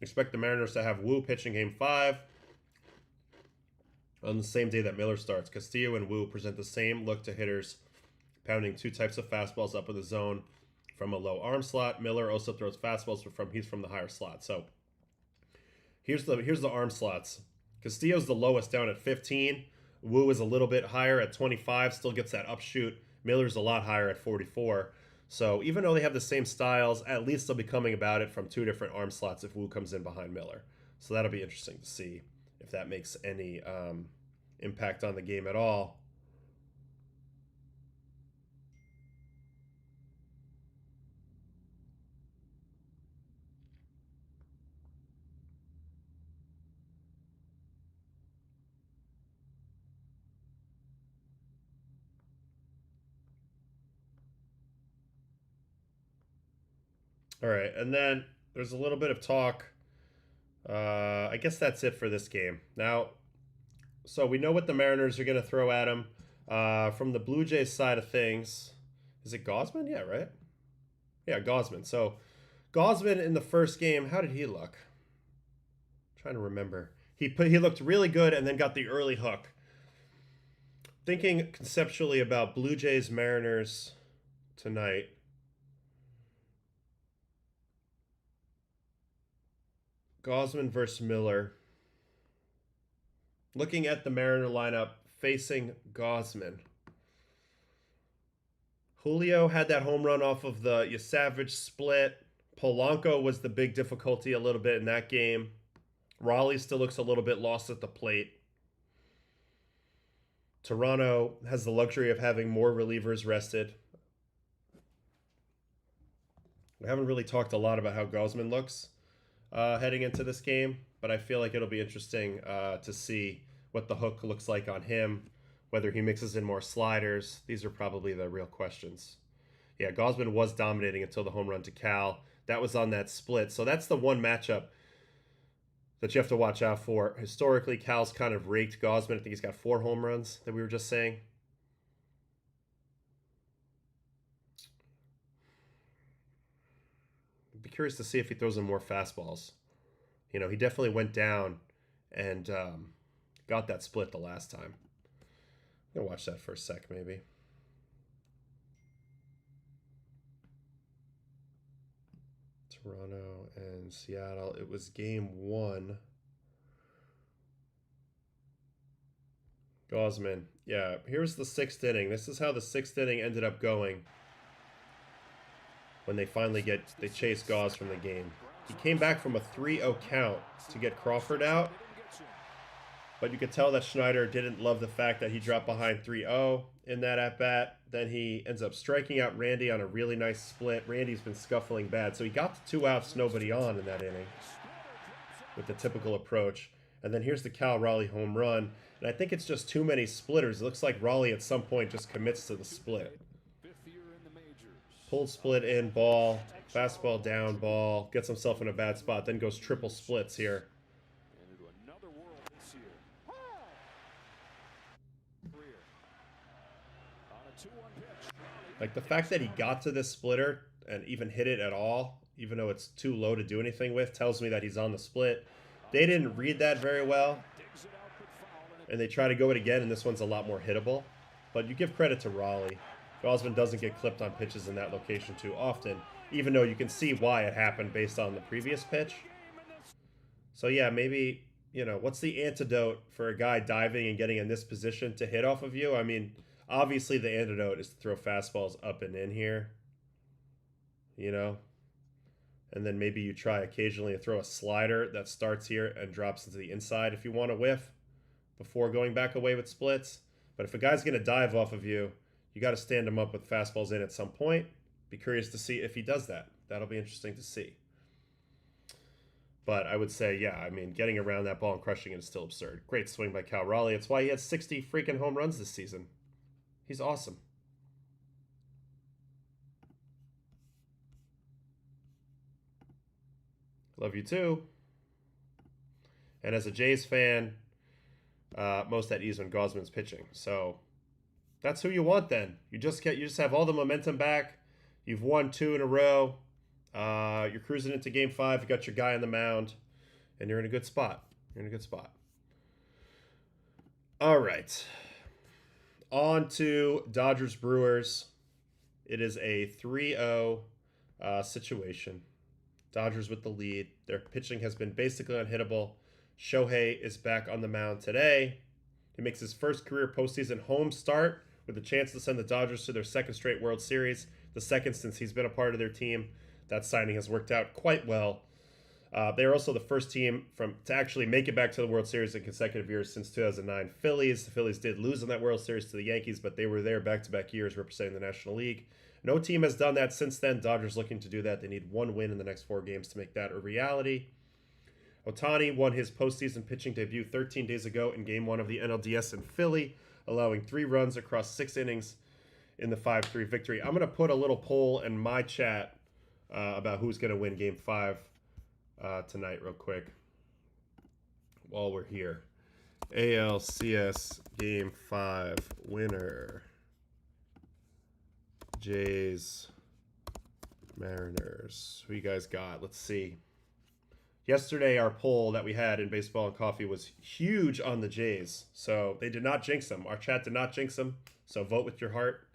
Expect the Mariners to have Wu pitching game 5 on the same day that Miller starts. Castillo and Wu present the same look to hitters, pounding 2 types of fastballs up in the zone from a low arm slot. Miller also throws fastballs, but he's from the higher slot. So here's the arm slots. Castillo's the lowest, down at 15. Wu is a little bit higher at 25, still gets that upshoot. Miller's a lot higher at 44. So even though they have the same styles, at least they'll be coming about it from 2 different arm slots if Wu comes in behind Miller. So that'll be interesting to see if that makes any impact on the game at all. All right, and then there's a little bit of talk. I guess that's it for this game. Now, so we know what the Mariners are going to throw at him. From the Blue Jays side of things, is it Gausman? Yeah, right? Yeah, Gausman. So Gausman in the first game, how did he look? I'm trying to remember. He looked really good and then got the early hook. Thinking conceptually about Blue Jays Mariners tonight. Gausman versus Miller. Looking at the Mariner lineup facing Gausman. Julio had that home run off of the Savage split. Polanco was the big difficulty a little bit in that game. Raleigh still looks a little bit lost at the plate. Toronto has the luxury of having more relievers rested. We haven't really talked a lot about how Gausman looks heading into this game, but I feel like it'll be interesting to see what the hook looks like on him, whether he mixes in more sliders. These are probably the real questions. Yeah, Gausman was dominating until the home run to Cal. That was on that split. So that's the one matchup that you have to watch out for. Historically, Cal's kind of raked Gausman. I think he's got 4 home runs that we were just saying. I'd be curious to see if he throws in more fastballs. You know, he definitely went down and got that split the last time. I'm going to watch that for a sec, maybe. Toronto and Seattle. It was game 1. Gausman. Yeah, here's the 6th inning. This is how the 6th inning ended up going when they finally they chase Gauss from the game. He came back from a 3-0 count to get Crawford out, but you could tell that Schneider didn't love the fact that he dropped behind 3-0 in that at-bat. Then he ends up striking out Randy on a really nice split. Randy's been scuffling bad, so he got to 2 outs, nobody on in that inning with the typical approach. And then here's the Cal Raleigh home run, and I think it's just too many splitters. It looks like Raleigh at some point just commits to the split. Pulled split in, ball, fastball down, ball, gets himself in a bad spot, then goes triple splits here. Like, the fact that he got to this splitter and even hit it at all, even though it's too low to do anything with, tells me that he's on the split. They didn't read that very well, and they try to go it again, and this one's a lot more hittable. But you give credit to Raleigh. Gausman doesn't get clipped on pitches in that location too often, even though you can see why it happened based on the previous pitch. So yeah, maybe, you know, what's the antidote for a guy diving and getting in this position to hit off of you? I mean, obviously the antidote is to throw fastballs up and in here, you know, and then maybe you try occasionally to throw a slider that starts here and drops into the inside if you want to whiff before going back away with splits. But if a guy's going to dive off of you, you got to stand him up with fastballs in at some point. Be curious to see if he does that. That'll be interesting to see. But I would say, yeah, I mean, getting around that ball and crushing it is still absurd. Great swing by Cal Raleigh. It's why he had 60 freaking home runs this season. He's awesome. Love you too. And as a Jays fan, most at ease when Gausman's pitching. So that's who you want then. You just have all the momentum back. You've won 2 in a row. You're cruising into game 5. You got your guy on the mound, and you're in a good spot. All right. On to Dodgers Brewers. It is a 3-0 situation. Dodgers with the lead. Their pitching has been basically unhittable. Shohei is back on the mound today. He makes his first career postseason home start with a chance to send the Dodgers to their 2nd straight World Series, the 2nd since he's been a part of their team. That signing has worked out quite well. They are also the first team to actually make it back to the World Series in consecutive years since 2009 Phillies. The Phillies did lose in that World Series to the Yankees, but they were there back-to-back years representing the National League. No team has done that since then. Dodgers looking to do that. They need 1 win in the next 4 games to make that a reality. Ohtani won his postseason pitching debut 13 days ago in Game 1 of the NLDS in Philly, allowing 3 runs across 6 innings in the 5-3 victory. I'm going to put a little poll in my chat about who's going to win Game 5 tonight real quick while we're here. ALCS Game 5 winner. Jays, Mariners. Who you guys got? Let's see. Yesterday, our poll that we had in Baseball and Coffee was huge on the Jays. So they did not jinx them. Our chat did not jinx them. So vote with your heart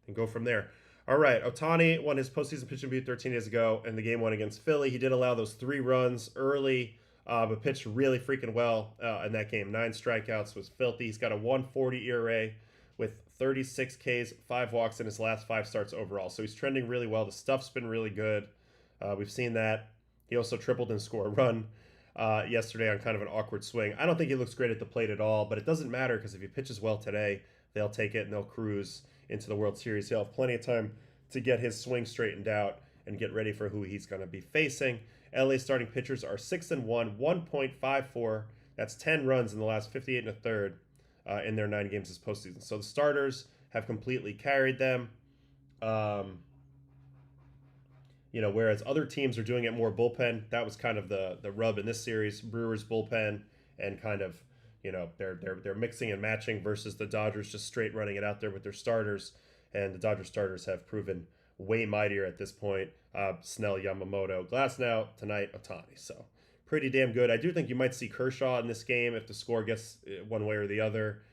and go from there. All right, Ohtani won his postseason pitching debut 13 days ago in the game one against Philly. He did allow those 3 runs early, but pitched really freaking well in that game. 9 strikeouts, was filthy. He's got a 1.40 ERA with 36 Ks, 5 walks in his last 5 starts overall. So he's trending really well. The stuff's been really good. We've seen that. He also tripled and scored a run yesterday on kind of an awkward swing. I don't think he looks great at the plate at all, but it doesn't matter because if he pitches well today, they'll take it and they'll cruise into the World Series. He'll have plenty of time to get his swing straightened out and get ready for who he's going to be facing. LA starting pitchers are 6-1, 1.54. That's 10 runs in the last 58 and a third in their 9 games this postseason. So the starters have completely carried them. Whereas other teams are doing it more bullpen. That was kind of the rub in this series. Brewers bullpen and kind of, they're mixing and matching versus the Dodgers just straight running it out there with their starters. And the Dodgers starters have proven way mightier at this point. Snell, Yamamoto, Glasnow, tonight, Ohtani. So pretty damn good. I do think you might see Kershaw in this game if the score gets one way or the other.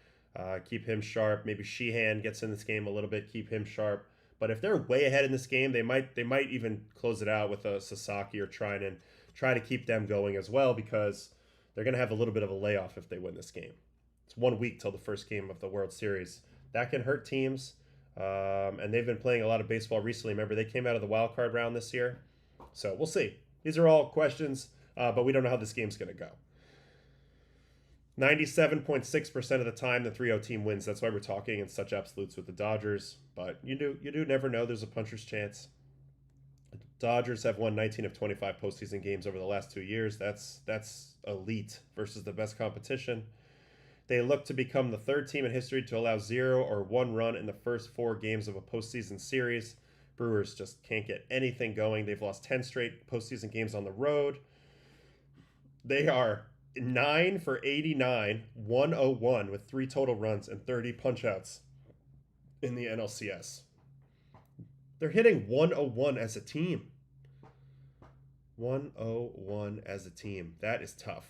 Keep him sharp. Maybe Sheehan gets in this game a little bit. Keep him sharp. But if they're way ahead in this game, they might even close it out with a Sasaki or Trinan, try to keep them going as well because they're going to have a little bit of a layoff if they win this game. It's 1 week till the first game of the World Series. That can hurt teams, and they've been playing a lot of baseball recently. Remember, they came out of the wild card round this year. So we'll see. These are all questions, but we don't know how this game's going to go. 97.6% of the time, the 3-0 team wins. That's why we're talking in such absolutes with the Dodgers. But you do never know. There's a puncher's chance. The Dodgers have won 19 of 25 postseason games over the last 2 years. That's elite versus the best competition. They look to become the 3rd team in history to allow 0 or 1 run in the first 4 games of a postseason series. Brewers just can't get anything going. They've lost 10 straight postseason games on the road. They are 9 for 89, 101 with 3 total runs and 30 punchouts in the NLCS. They're hitting 101 as a team. 101 as a team. That is tough.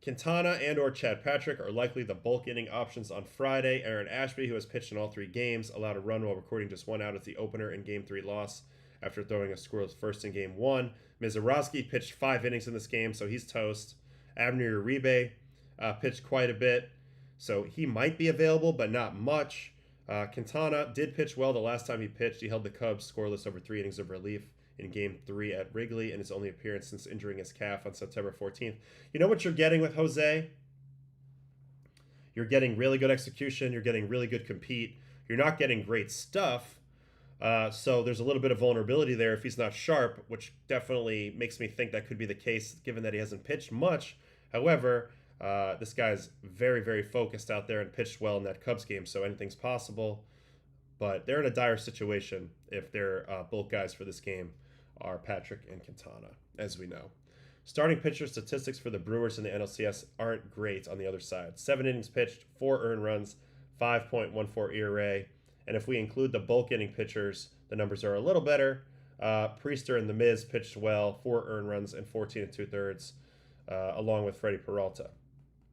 Quintana and or Chad Patrick are likely the bulk inning options on Friday. Aaron Ashby, who has pitched in all 3 games, allowed a run while recording just 1 out as the opener in Game 3 loss after throwing a scoreless first in Game 1. Mizorowski pitched 5 innings in this game, so he's toast. Abner Uribe pitched quite a bit, so he might be available, but not much. Quintana did pitch well the last time he pitched. He held the Cubs scoreless over 3 innings of relief in Game 3 at Wrigley in his only appearance since injuring his calf on September 14th. You know what you're getting with Jose? You're getting really good execution. You're getting really good compete. You're not getting great stuff. So there's a little bit of vulnerability there if he's not sharp, which definitely makes me think that could be the case given that he hasn't pitched much. However, this guy's very, very focused out there and pitched well in that Cubs game, so anything's possible. But they're in a dire situation if their bulk guys for this game are Patrick and Quintana, as we know. Starting pitcher statistics for the Brewers in the NLCS aren't great on the other side. 7 innings pitched, 4 earned runs, 5.14 ERA. And if we include the bulk inning pitchers, the numbers are a little better. Priester and The Miz pitched well, 4 earned runs and 14 2/3, along with Freddie Peralta.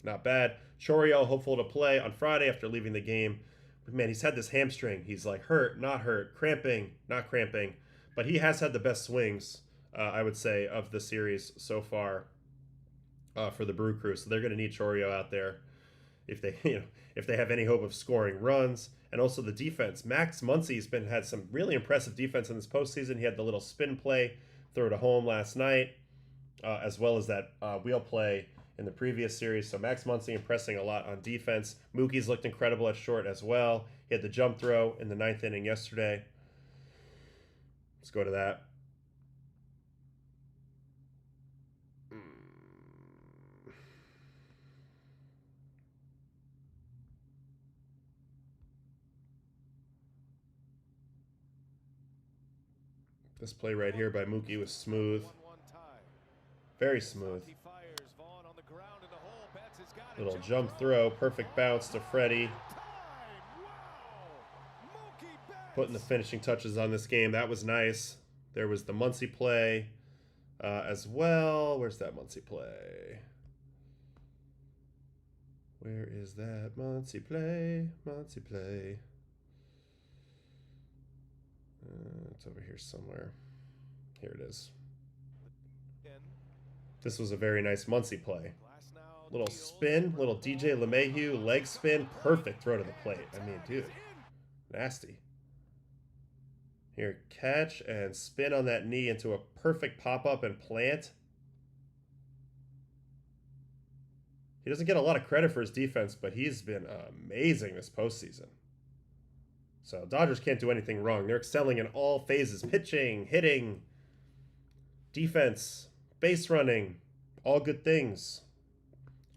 Not bad. Chourio hopeful to play on Friday after leaving the game. But man, he's had this hamstring. He's like hurt, not hurt, cramping, not cramping. But he has had the best swings, I would say, of the series so far for the Brew Crew. So they're going to need Chourio out there if they have any hope of scoring runs. And also the defense. Max Muncy's had some really impressive defense in this postseason. He had the little spin play, throw to home last night, as well as that wheel play in the previous series. So Max Muncy impressing a lot on defense. Mookie's looked incredible at short as well. He had the jump throw in the 9th inning yesterday. Let's go to that. This play right here by Mookie was smooth. Very smooth. Little jump throw, perfect bounce to Freddie. Putting the finishing touches on this game. That was nice. There was the Muncy play as well. Where's that Muncy play? Where is that Muncy play? Muncy play. It's over here somewhere. Here it is. This was a very nice Muncy play. Little spin, little DJ LeMahieu leg spin, perfect throw to the plate. I mean, dude, nasty. Here, catch and spin on that knee into a perfect pop-up and plant. He doesn't get a lot of credit for his defense, but he's been amazing this postseason. So Dodgers can't do anything wrong. They're excelling in all phases. Pitching, hitting, defense, base running. All good things.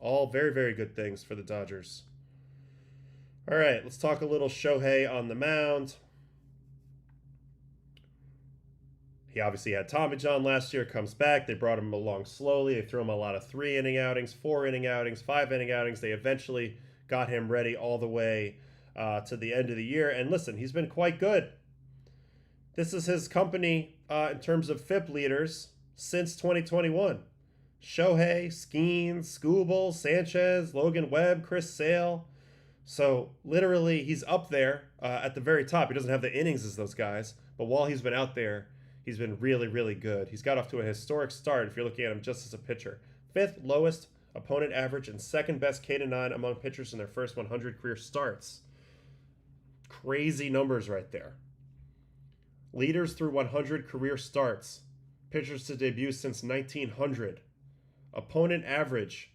All very, very good things for the Dodgers. All right, let's talk a little Shohei on the mound. He obviously had Tommy John last year, comes back. They brought him along slowly. They threw him a lot of 3-inning outings, 4-inning outings, 5-inning outings. They eventually got him ready all the way to the end of the year. And listen, he's been quite good. This is his company in terms of FIP leaders since 2021. Shohei, Skeens, Skubal, Sanchez, Logan Webb, Chris Sale. So literally he's up there at the very top. He doesn't have the innings as those guys, but while he's been out there, he's been really, really good. He's got off to a historic start if you're looking at him just as a pitcher. 5th lowest opponent average and 2nd best K-9 among pitchers in their first 100 career starts. Crazy numbers right there. Leaders through 100 career starts. Pitchers to debut since 1900. Opponent average.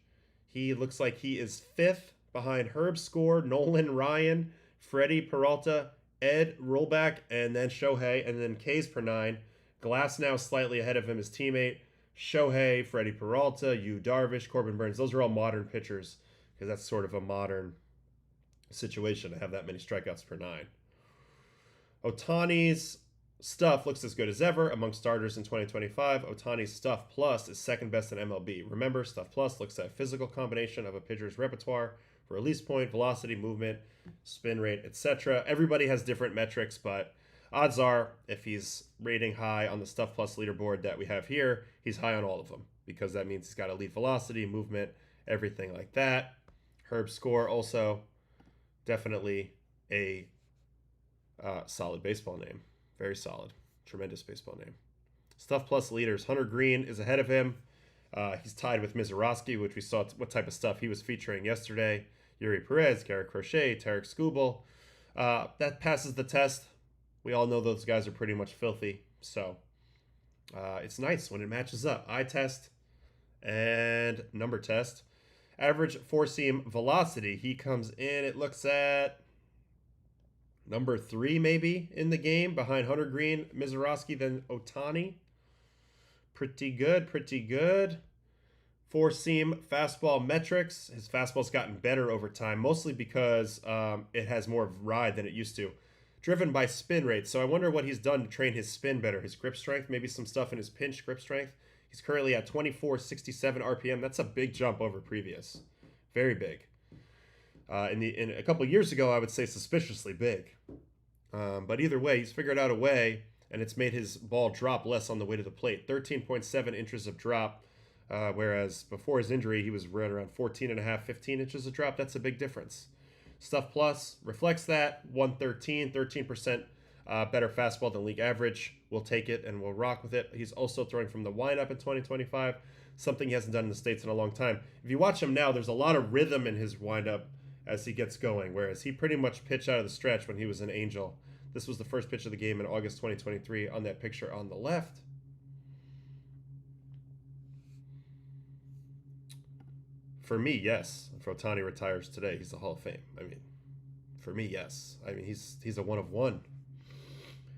He looks like he is 5th behind Herb Score, Nolan Ryan, Freddie Peralta, Ed Rollback, and then Shohei, and then Ks per 9. Glass now slightly ahead of him, his teammate. Shohei, Freddie Peralta, Yu Darvish, Corbin Burns. Those are all modern pitchers because that's sort of a modern situation to have that many strikeouts per 9. Ohtani's stuff looks as good as ever among starters in 2025. Ohtani's stuff plus is 2nd best in MLB. Remember, stuff plus looks at a physical combination of a pitcher's repertoire, release point, velocity, movement, spin rate, etc. Everybody has different metrics, but odds are if he's rating high on the stuff plus leaderboard that we have here, he's high on all of them because that means he's got elite velocity, movement, everything like that. Herb Score also definitely a solid baseball name. Very solid. Tremendous baseball name. Stuff plus leaders. Hunter Green is ahead of him. He's tied with Mizorowski, which we saw what type of stuff he was featuring yesterday. Yuri Perez, Garrett Crochet, Tarek Skubal. That passes the test. We all know those guys are pretty much filthy. So it's nice when it matches up. Eye test and number test. Average four-seam velocity. He comes in, it looks at number 3 maybe in the game behind Hunter Green, Mizorowski, then Ohtani. Pretty good, pretty good. Four-seam fastball metrics. His fastball's gotten better over time, mostly because it has more of ride than it used to. Driven by spin rate. So I wonder what he's done to train his spin better. His grip strength, maybe some stuff in his pinch grip strength. He's currently at 2467 RPM. That's a big jump over previous. Very big. In a couple years ago, I would say suspiciously big. But either way, he's figured out a way, and it's made his ball drop less on the way to the plate. 13.7 inches of drop, whereas before his injury, he was right around 14.5, 15 inches of drop. That's a big difference. Stuff Plus reflects that. 113, 13% better fastball than league average. We'll take it and we'll rock with it. He's also throwing from the windup in 2025, something he hasn't done in the States in a long time. If you watch him now, there's a lot of rhythm in his windup as he gets going, whereas he pretty much pitched out of the stretch when he was an Angel. This was the first pitch of the game in August 2023 on that picture on the left. For me, yes. If Ohtani retires today, he's the Hall of Fame. I mean, for me, yes. I mean, he's a one of one.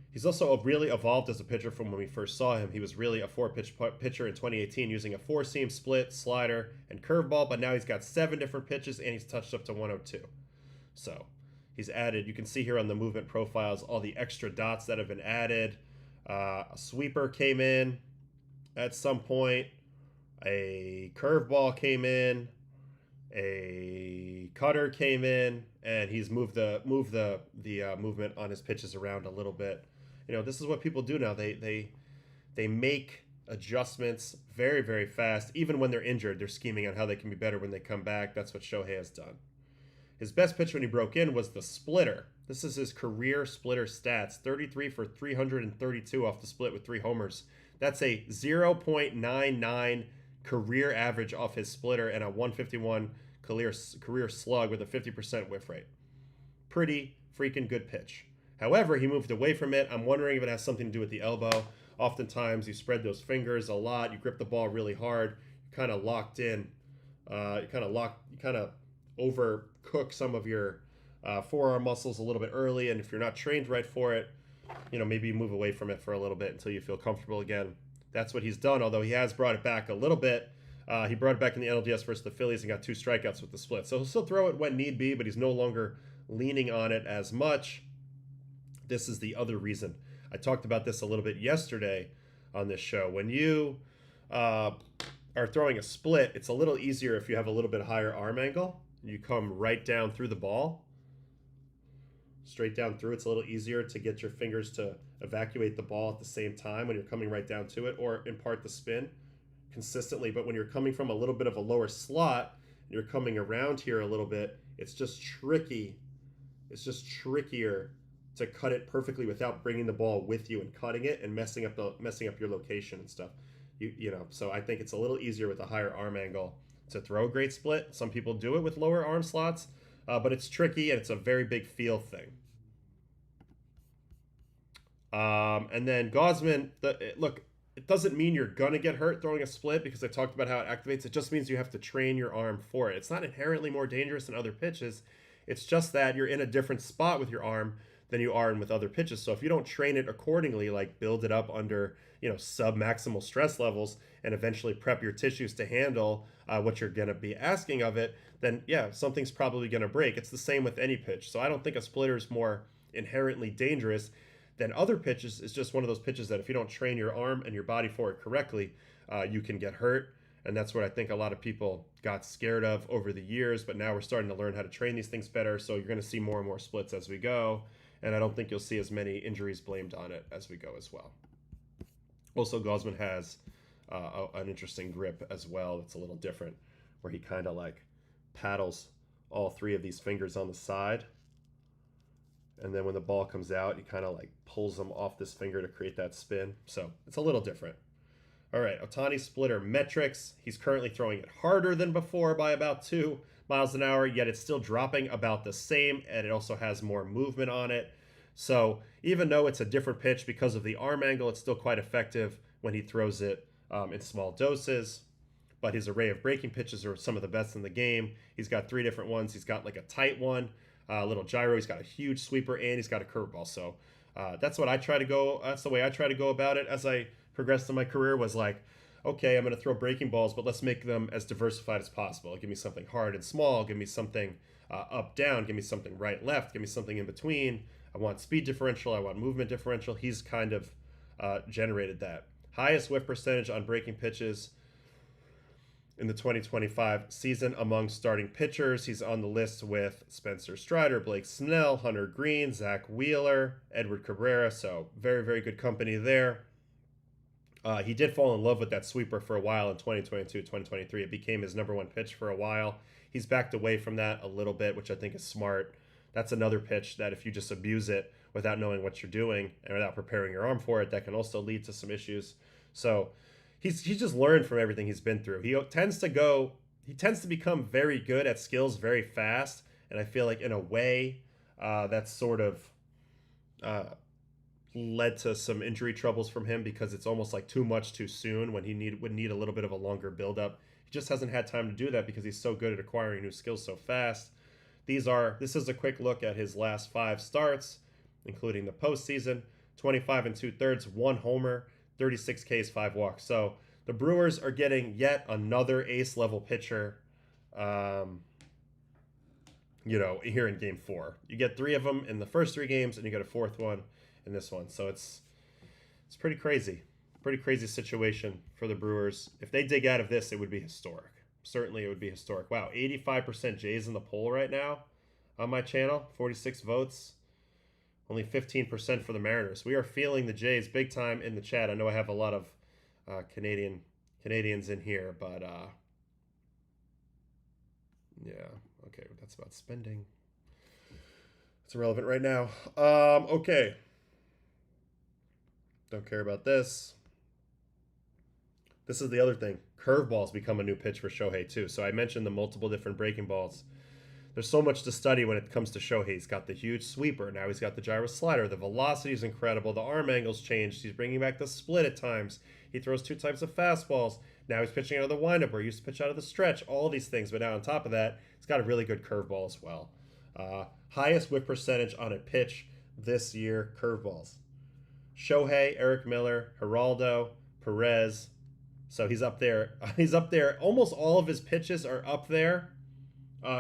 He's also really evolved as a pitcher from when we first saw him. He was really a 4-pitch pitcher in 2018 using a 4-seam split, slider, and curveball, but now he's got 7 different pitches and he's touched up to 102. So he's added, you can see here on the movement profiles, all the extra dots that have been added. A sweeper came in at some point. A curveball came in. A cutter came in, and he's moved the movement on his pitches around a little bit. You know, this is what people do now. They make adjustments very, very fast. Even when they're injured, they're scheming on how they can be better when they come back. That's what Shohei has done. His best pitch when he broke in was the splitter. This is his career splitter stats. 33 for 332 off the split with 3 homers. That's a 0.99 career average off his splitter and a 151 career slug with a 50% whiff rate. Pretty freaking good pitch. However, he moved away from it. I'm wondering if it has something to do with the elbow. Oftentimes, you spread those fingers a lot. You grip the ball really hard. You're kind of locked in. You kind of overcook some of your forearm muscles a little bit early. And if you're not trained right for it, maybe you move away from it for a little bit until you feel comfortable again. That's what he's done, although he has brought it back a little bit. He brought it back in the NLDS versus the Phillies and got 2 strikeouts with the split. So he'll still throw it when need be, but he's no longer leaning on it as much. This is the other reason. I talked about this a little bit yesterday on this show. When you are throwing a split, it's a little easier if you have a little bit higher arm angle. You come right down through the ball, straight down through. It's a little easier to get your fingers to evacuate the ball at the same time when you're coming right down to it, or impart the spin consistently. But when you're coming from a little bit of a lower slot, and you're coming around here a little bit, it's just tricky. It's just trickier to cut it perfectly without bringing the ball with you and cutting it and messing up your location and stuff. So I think it's a little easier with a higher arm angle to throw a great split. Some people do it with lower arm slots, but it's tricky and it's a very big feel thing. And then Gausman, look, it doesn't mean you're gonna get hurt throwing a split because I talked about how it activates. It just means you have to train your arm for it. It's not inherently more dangerous than other pitches. It's just that you're in a different spot with your arm than you are in with other pitches. So if you don't train it accordingly, like build it up under, sub-maximal stress levels and eventually prep your tissues to handle what you're going to be asking of it, then yeah, something's probably going to break. It's the same with any pitch. So I don't think a splitter is more inherently dangerous than other pitches. It's just one of those pitches that if you don't train your arm and your body for it correctly, you can get hurt. And that's what I think a lot of people got scared of over the years. But now we're starting to learn how to train these things better. So you're going to see more and more splits as we go. And I don't think you'll see as many injuries blamed on it as we go as well. Also, Gausman has an interesting grip as well. It's a little different, where he kind of like paddles all 3 of these fingers on the side. And then when the ball comes out, he kind of like pulls them off this finger to create that spin. So it's a little different. All right, Ohtani splitter metrics. He's currently throwing it harder than before by about 2 miles an hour, yet it's still dropping about the same, and it also has more movement on it. So even though it's a different pitch because of the arm angle, it's still quite effective when he throws it in small doses. But his array of breaking pitches are some of the best in the game. He's got 3 different ones. He's got like a tight one, a little gyro. He's got a huge sweeper, and he's got a curveball. So that's what I try to go. That's the way I try to go about it as I progressed in my career. Was like, okay, I'm going to throw breaking balls, but let's make them as diversified as possible. Give me something hard and small. Give me something up, down. Give me something right, left. Give me something in between. I want speed differential. I want movement differential. He's kind of generated that. Highest whiff percentage on breaking pitches in the 2025 season among starting pitchers. He's on the list with Spencer Strider, Blake Snell, Hunter Green, Zach Wheeler, Edward Cabrera. So very, very good company there. He did fall in love with that sweeper for a while in 2022, 2023. It became his number 1 pitch for a while. He's backed away from that a little bit, which I think is smart. That's another pitch that if you just abuse it without knowing what you're doing and without preparing your arm for it, that can also lead to some issues. So he's just learned from everything he's been through. He tends to become very good at skills very fast. And I feel like in a way that's sort of led to some injury troubles from him because it's almost like too much too soon when he would need a little bit of a longer buildup. He just hasn't had time to do that because he's so good at acquiring new skills so fast. This is a quick look at his last 5 starts, including the postseason. 25 2/3, 1 homer, 36 Ks, 5 walks. So the Brewers are getting yet another ace-level pitcher, here in Game 4. You get 3 of them in the first 3 games, and you get a 4th one in this one. So it's pretty crazy. Pretty crazy situation for the Brewers. If they dig out of this, it would be historic. Certainly it would be historic. Wow, 85% Jays in the poll right now on my channel. 46 votes. Only 15% for the Mariners. We are feeling the Jays big time in the chat. I know I have a lot of Canadians in here, but yeah, Okay, that's about spending. It's irrelevant right now. Okay. Don't care about this. This is the other thing. Curveballs become a new pitch for Shohei, too. So I mentioned the multiple different breaking balls. There's so much to study when it comes to Shohei. He's got the huge sweeper. Now he's got the gyro slider. The velocity is incredible. The arm angle's changed. He's bringing back the split at times. He throws 2 types of fastballs. Now he's pitching out of the windup where he used to pitch out of the stretch. All these things. But now on top of that, he's got a really good curveball as well. Highest whip percentage on a pitch this year, curveballs. Shohei, Eric Miller, Geraldo, Perez. So he's up there. He's up there. Almost all of his pitches are up there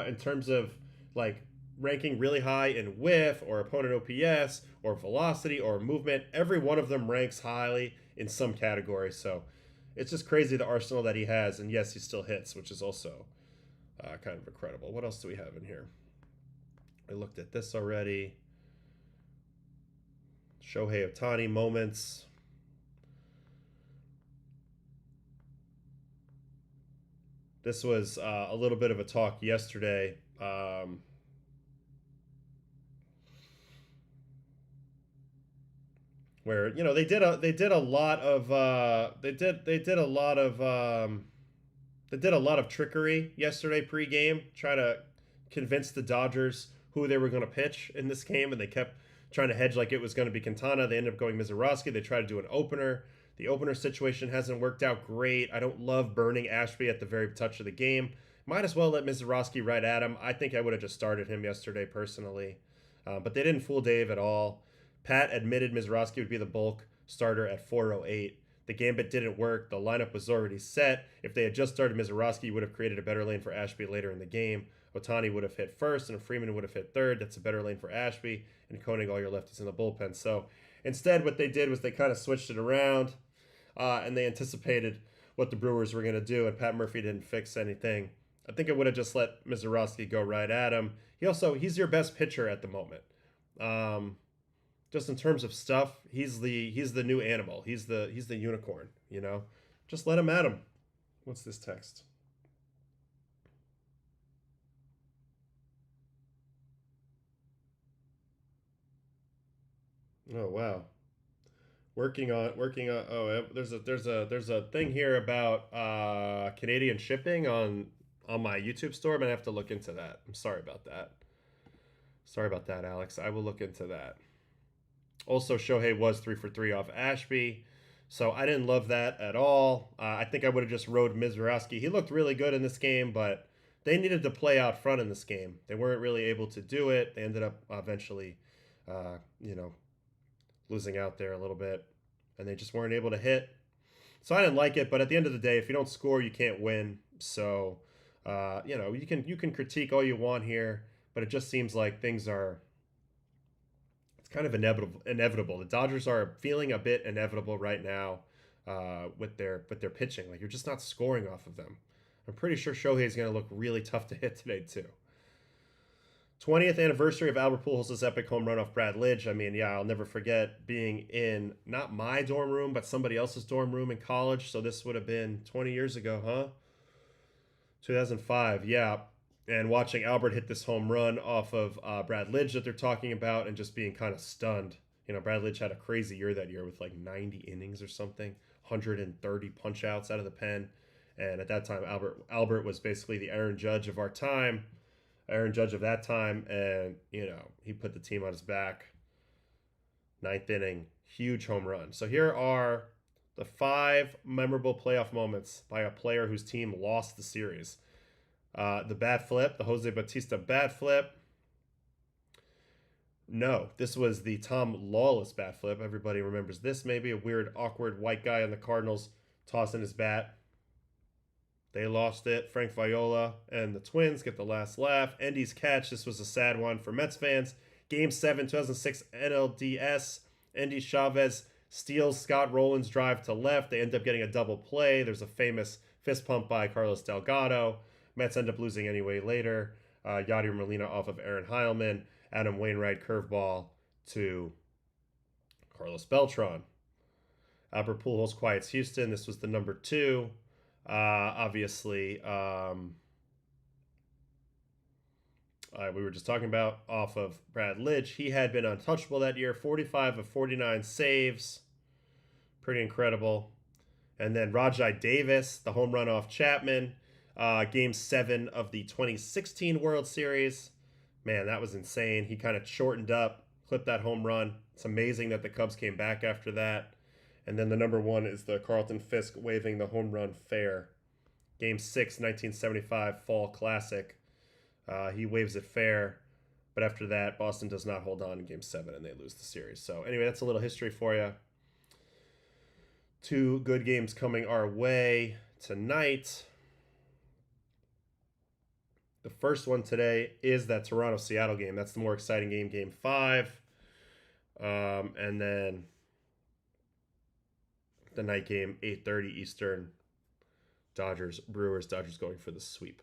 in terms of like ranking really high in whiff or opponent OPS or velocity or movement. Every one of them ranks highly in some category. So it's just crazy the arsenal that he has. And yes, he still hits, which is also kind of incredible. What else do we have in here? I looked at this already. Shohei Ohtani moments. This was a little bit of a talk yesterday. Where they did a lot of trickery yesterday pregame, trying to convince the Dodgers who they were going to pitch in this game, and they kept trying to hedge like it was going to be Quintana. They ended up going Mizorowski. They tried to do an opener. The opener situation hasn't worked out great. I don't love burning Ashby at the very touch of the game. Might as well let Mizorowski right at him. I think I would have just started him yesterday personally. But they didn't fool Dave at all. Pat admitted Mizorowski would be the bulk starter at 408. The gambit didn't work. The lineup was already set. If they had just started Mizorowski, he would have created a better lane for Ashby later in the game. Ohtani would have hit first, and Freeman would have hit third. That's a better lane for Ashby, and Koenig all your lefties in the bullpen. So instead, what they did was they kind of switched it around, and they anticipated what the Brewers were going to do, and Pat Murphy didn't fix anything. I think I would have just let Mizorowski go right at him. He's your best pitcher at the moment. Just in terms of stuff, he's the new animal. He's the unicorn, Just let him at him. What's this text? Oh wow. Working on there's a thing here about Canadian shipping on my YouTube store. I'm gonna have to look into that. I'm sorry about that. Sorry about that, Alex. I will look into that. Also, Shohei was 3 for 3 off Ashby, so I didn't love that at all. I think I would have just rode Mizorowski. He looked really good in this game, but they needed to play out front in this game. They weren't really able to do it. They ended up eventually, losing out there a little bit, and they just weren't able to hit. So I didn't like it, but at the end of the day, if you don't score, you can't win. So, you can critique all you want here, but it just seems like things are kind of inevitable. The Dodgers are feeling a bit inevitable right now with their pitching. Like, you're just not scoring off of them. I'm pretty sure Shohei is going to look really tough to hit today too. 20th anniversary of Albert Pujols' epic home run off Brad Lidge. I mean, yeah, I'll never forget being in not my dorm room, but somebody else's dorm room in college. So this would have been 20 years ago, huh? 2005, yeah. And watching Albert hit this home run off of Brad Lidge that they're talking about, and just being kind of stunned. Brad Lidge had a crazy year that year with like 90 innings or something, 130 punch outs out of the pen. And at that time, Albert was basically the Aaron Judge of our time, Aaron Judge of that time. And, he put the team on his back. 9th inning, huge home run. So here are the 5 memorable playoff moments by a player whose team lost the series. The bat flip, the Jose Bautista bat flip. No, this was the Tom Lawless bat flip. Everybody remembers this, maybe. A weird, awkward white guy on the Cardinals tossing his bat. They lost it. Frank Viola and the Twins get the last laugh. Endy's catch. This was a sad one for Mets fans. Game 7, 2006 NLDS. Endy Chavez steals Scott Rowland's drive to left. They end up getting a double play. There's a famous fist pump by Carlos Delgado. Mets end up losing anyway later. Yadier Molina off of Aaron Heilman. Adam Wainwright curveball to Carlos Beltran. Albert Pujols quiets Houston. This was the number 2. Obviously, we were just talking about, off of Brad Lidge. He had been untouchable that year, 45 of 49 saves. Pretty incredible. And then Rajai Davis, the home run off Chapman. Game 7 of the 2016 World Series. Man, that was insane. He kind of shortened up, clipped that home run. It's amazing that the Cubs came back after that. And then the number 1 is the Carlton Fisk waving the home run fair. Game 6, 1975 Fall Classic. He waves it fair. But after that, Boston does not hold on in Game 7, and they lose the series. So anyway, that's a little history for you. 2 good games coming our way tonight. The first one today is that Toronto-Seattle game. That's the more exciting game, Game 5. And then the night game, 8:30 Eastern, Dodgers-Brewers. Dodgers going for the sweep.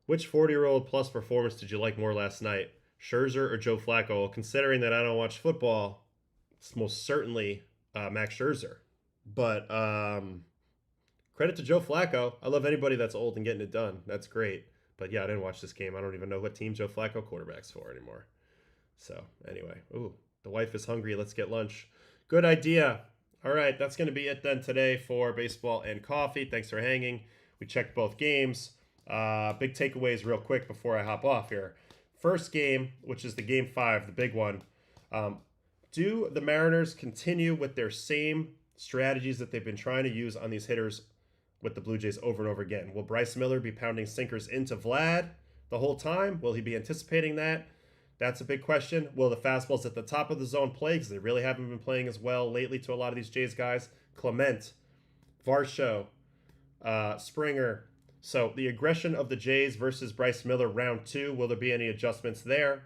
Which 40-year-old plus performance did you like more last night? Scherzer or Joe Flacco? Well, considering that I don't watch football, it's most certainly Max Scherzer. But credit to Joe Flacco. I love anybody that's old and getting it done. That's great. But yeah, I didn't watch this game. I don't even know what team Joe Flacco quarterback's for anymore. So anyway, ooh, the wife is hungry. Let's get lunch. Good idea. All right, that's going to be it then today for Baseball and Coffee. Thanks for hanging. We checked both games. Big takeaways real quick before I hop off here. First game, which is the Game 5, the big one. Do the Mariners continue with their same strategies that they've been trying to use on these hitters with the Blue Jays over and over again? Will Bryce Miller be pounding sinkers into Vlad the whole time? Will he be anticipating that? That's a big question. Will the fastballs at the top of the zone play? Because they really haven't been playing as well lately to a lot of these Jays guys. Clement, Varsho, Springer. So the aggression of the Jays versus Bryce Miller round 2. Will there be any adjustments there?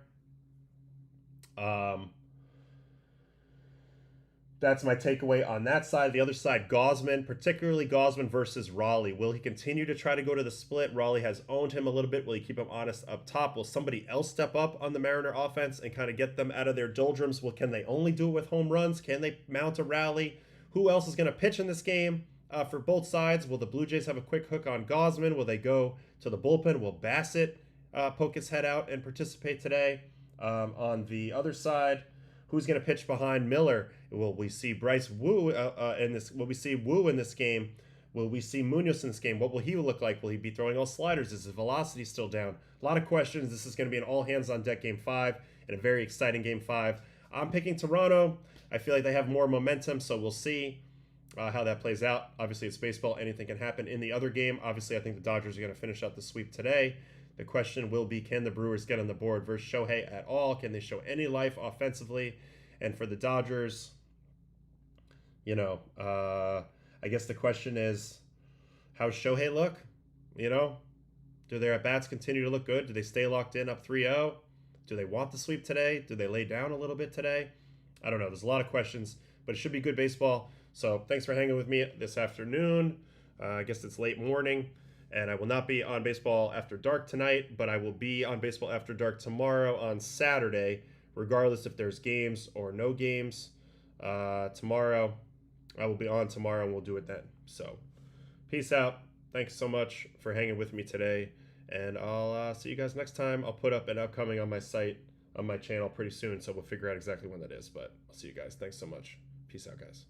That's my takeaway on that side. The other side, Gausman, particularly Gausman versus Raleigh. Will he continue to try to go to the split? Raleigh has owned him a little bit. Will he keep him honest up top? Will somebody else step up on the Mariner offense and kind of get them out of their doldrums? Well, can they only do it with home runs? Can they mount a rally? Who else is going to pitch in this game for both sides? Will the Blue Jays have a quick hook on Gausman? Will they go to the bullpen? Will Bassett poke his head out and participate today? On the other side, who's going to pitch behind Miller? Will we see Bryce Wu in this? Will we see Wu in this game? Will we see Munoz in this game? What will he look like? Will he be throwing all sliders? Is his velocity still down? A lot of questions. This is going to be an all-hands-on-deck Game 5 and a very exciting Game 5. I'm picking Toronto. I feel like they have more momentum, so we'll see how that plays out. Obviously, it's baseball. Anything can happen in the other game. Obviously, I think the Dodgers are going to finish out the sweep today. The question will be, can the Brewers get on the board versus Shohei at all? Can they show any life offensively? And for the Dodgers, I guess the question is, how's Shohei look? Do their at-bats continue to look good? Do they stay locked in up 3-0? Do they want the sweep today? Do they lay down a little bit today? I don't know. There's a lot of questions, but it should be good baseball. So thanks for hanging with me this afternoon. I guess it's late morning. And I will not be on Baseball After Dark tonight, but I will be on Baseball After Dark tomorrow on Saturday, regardless if there's games or no games. Tomorrow, I will be on tomorrow, and we'll do it then. So, peace out. Thanks so much for hanging with me today, and I'll see you guys next time. I'll put up an upcoming on my site, on my channel pretty soon, so we'll figure out exactly when that is, but I'll see you guys. Thanks so much. Peace out, guys.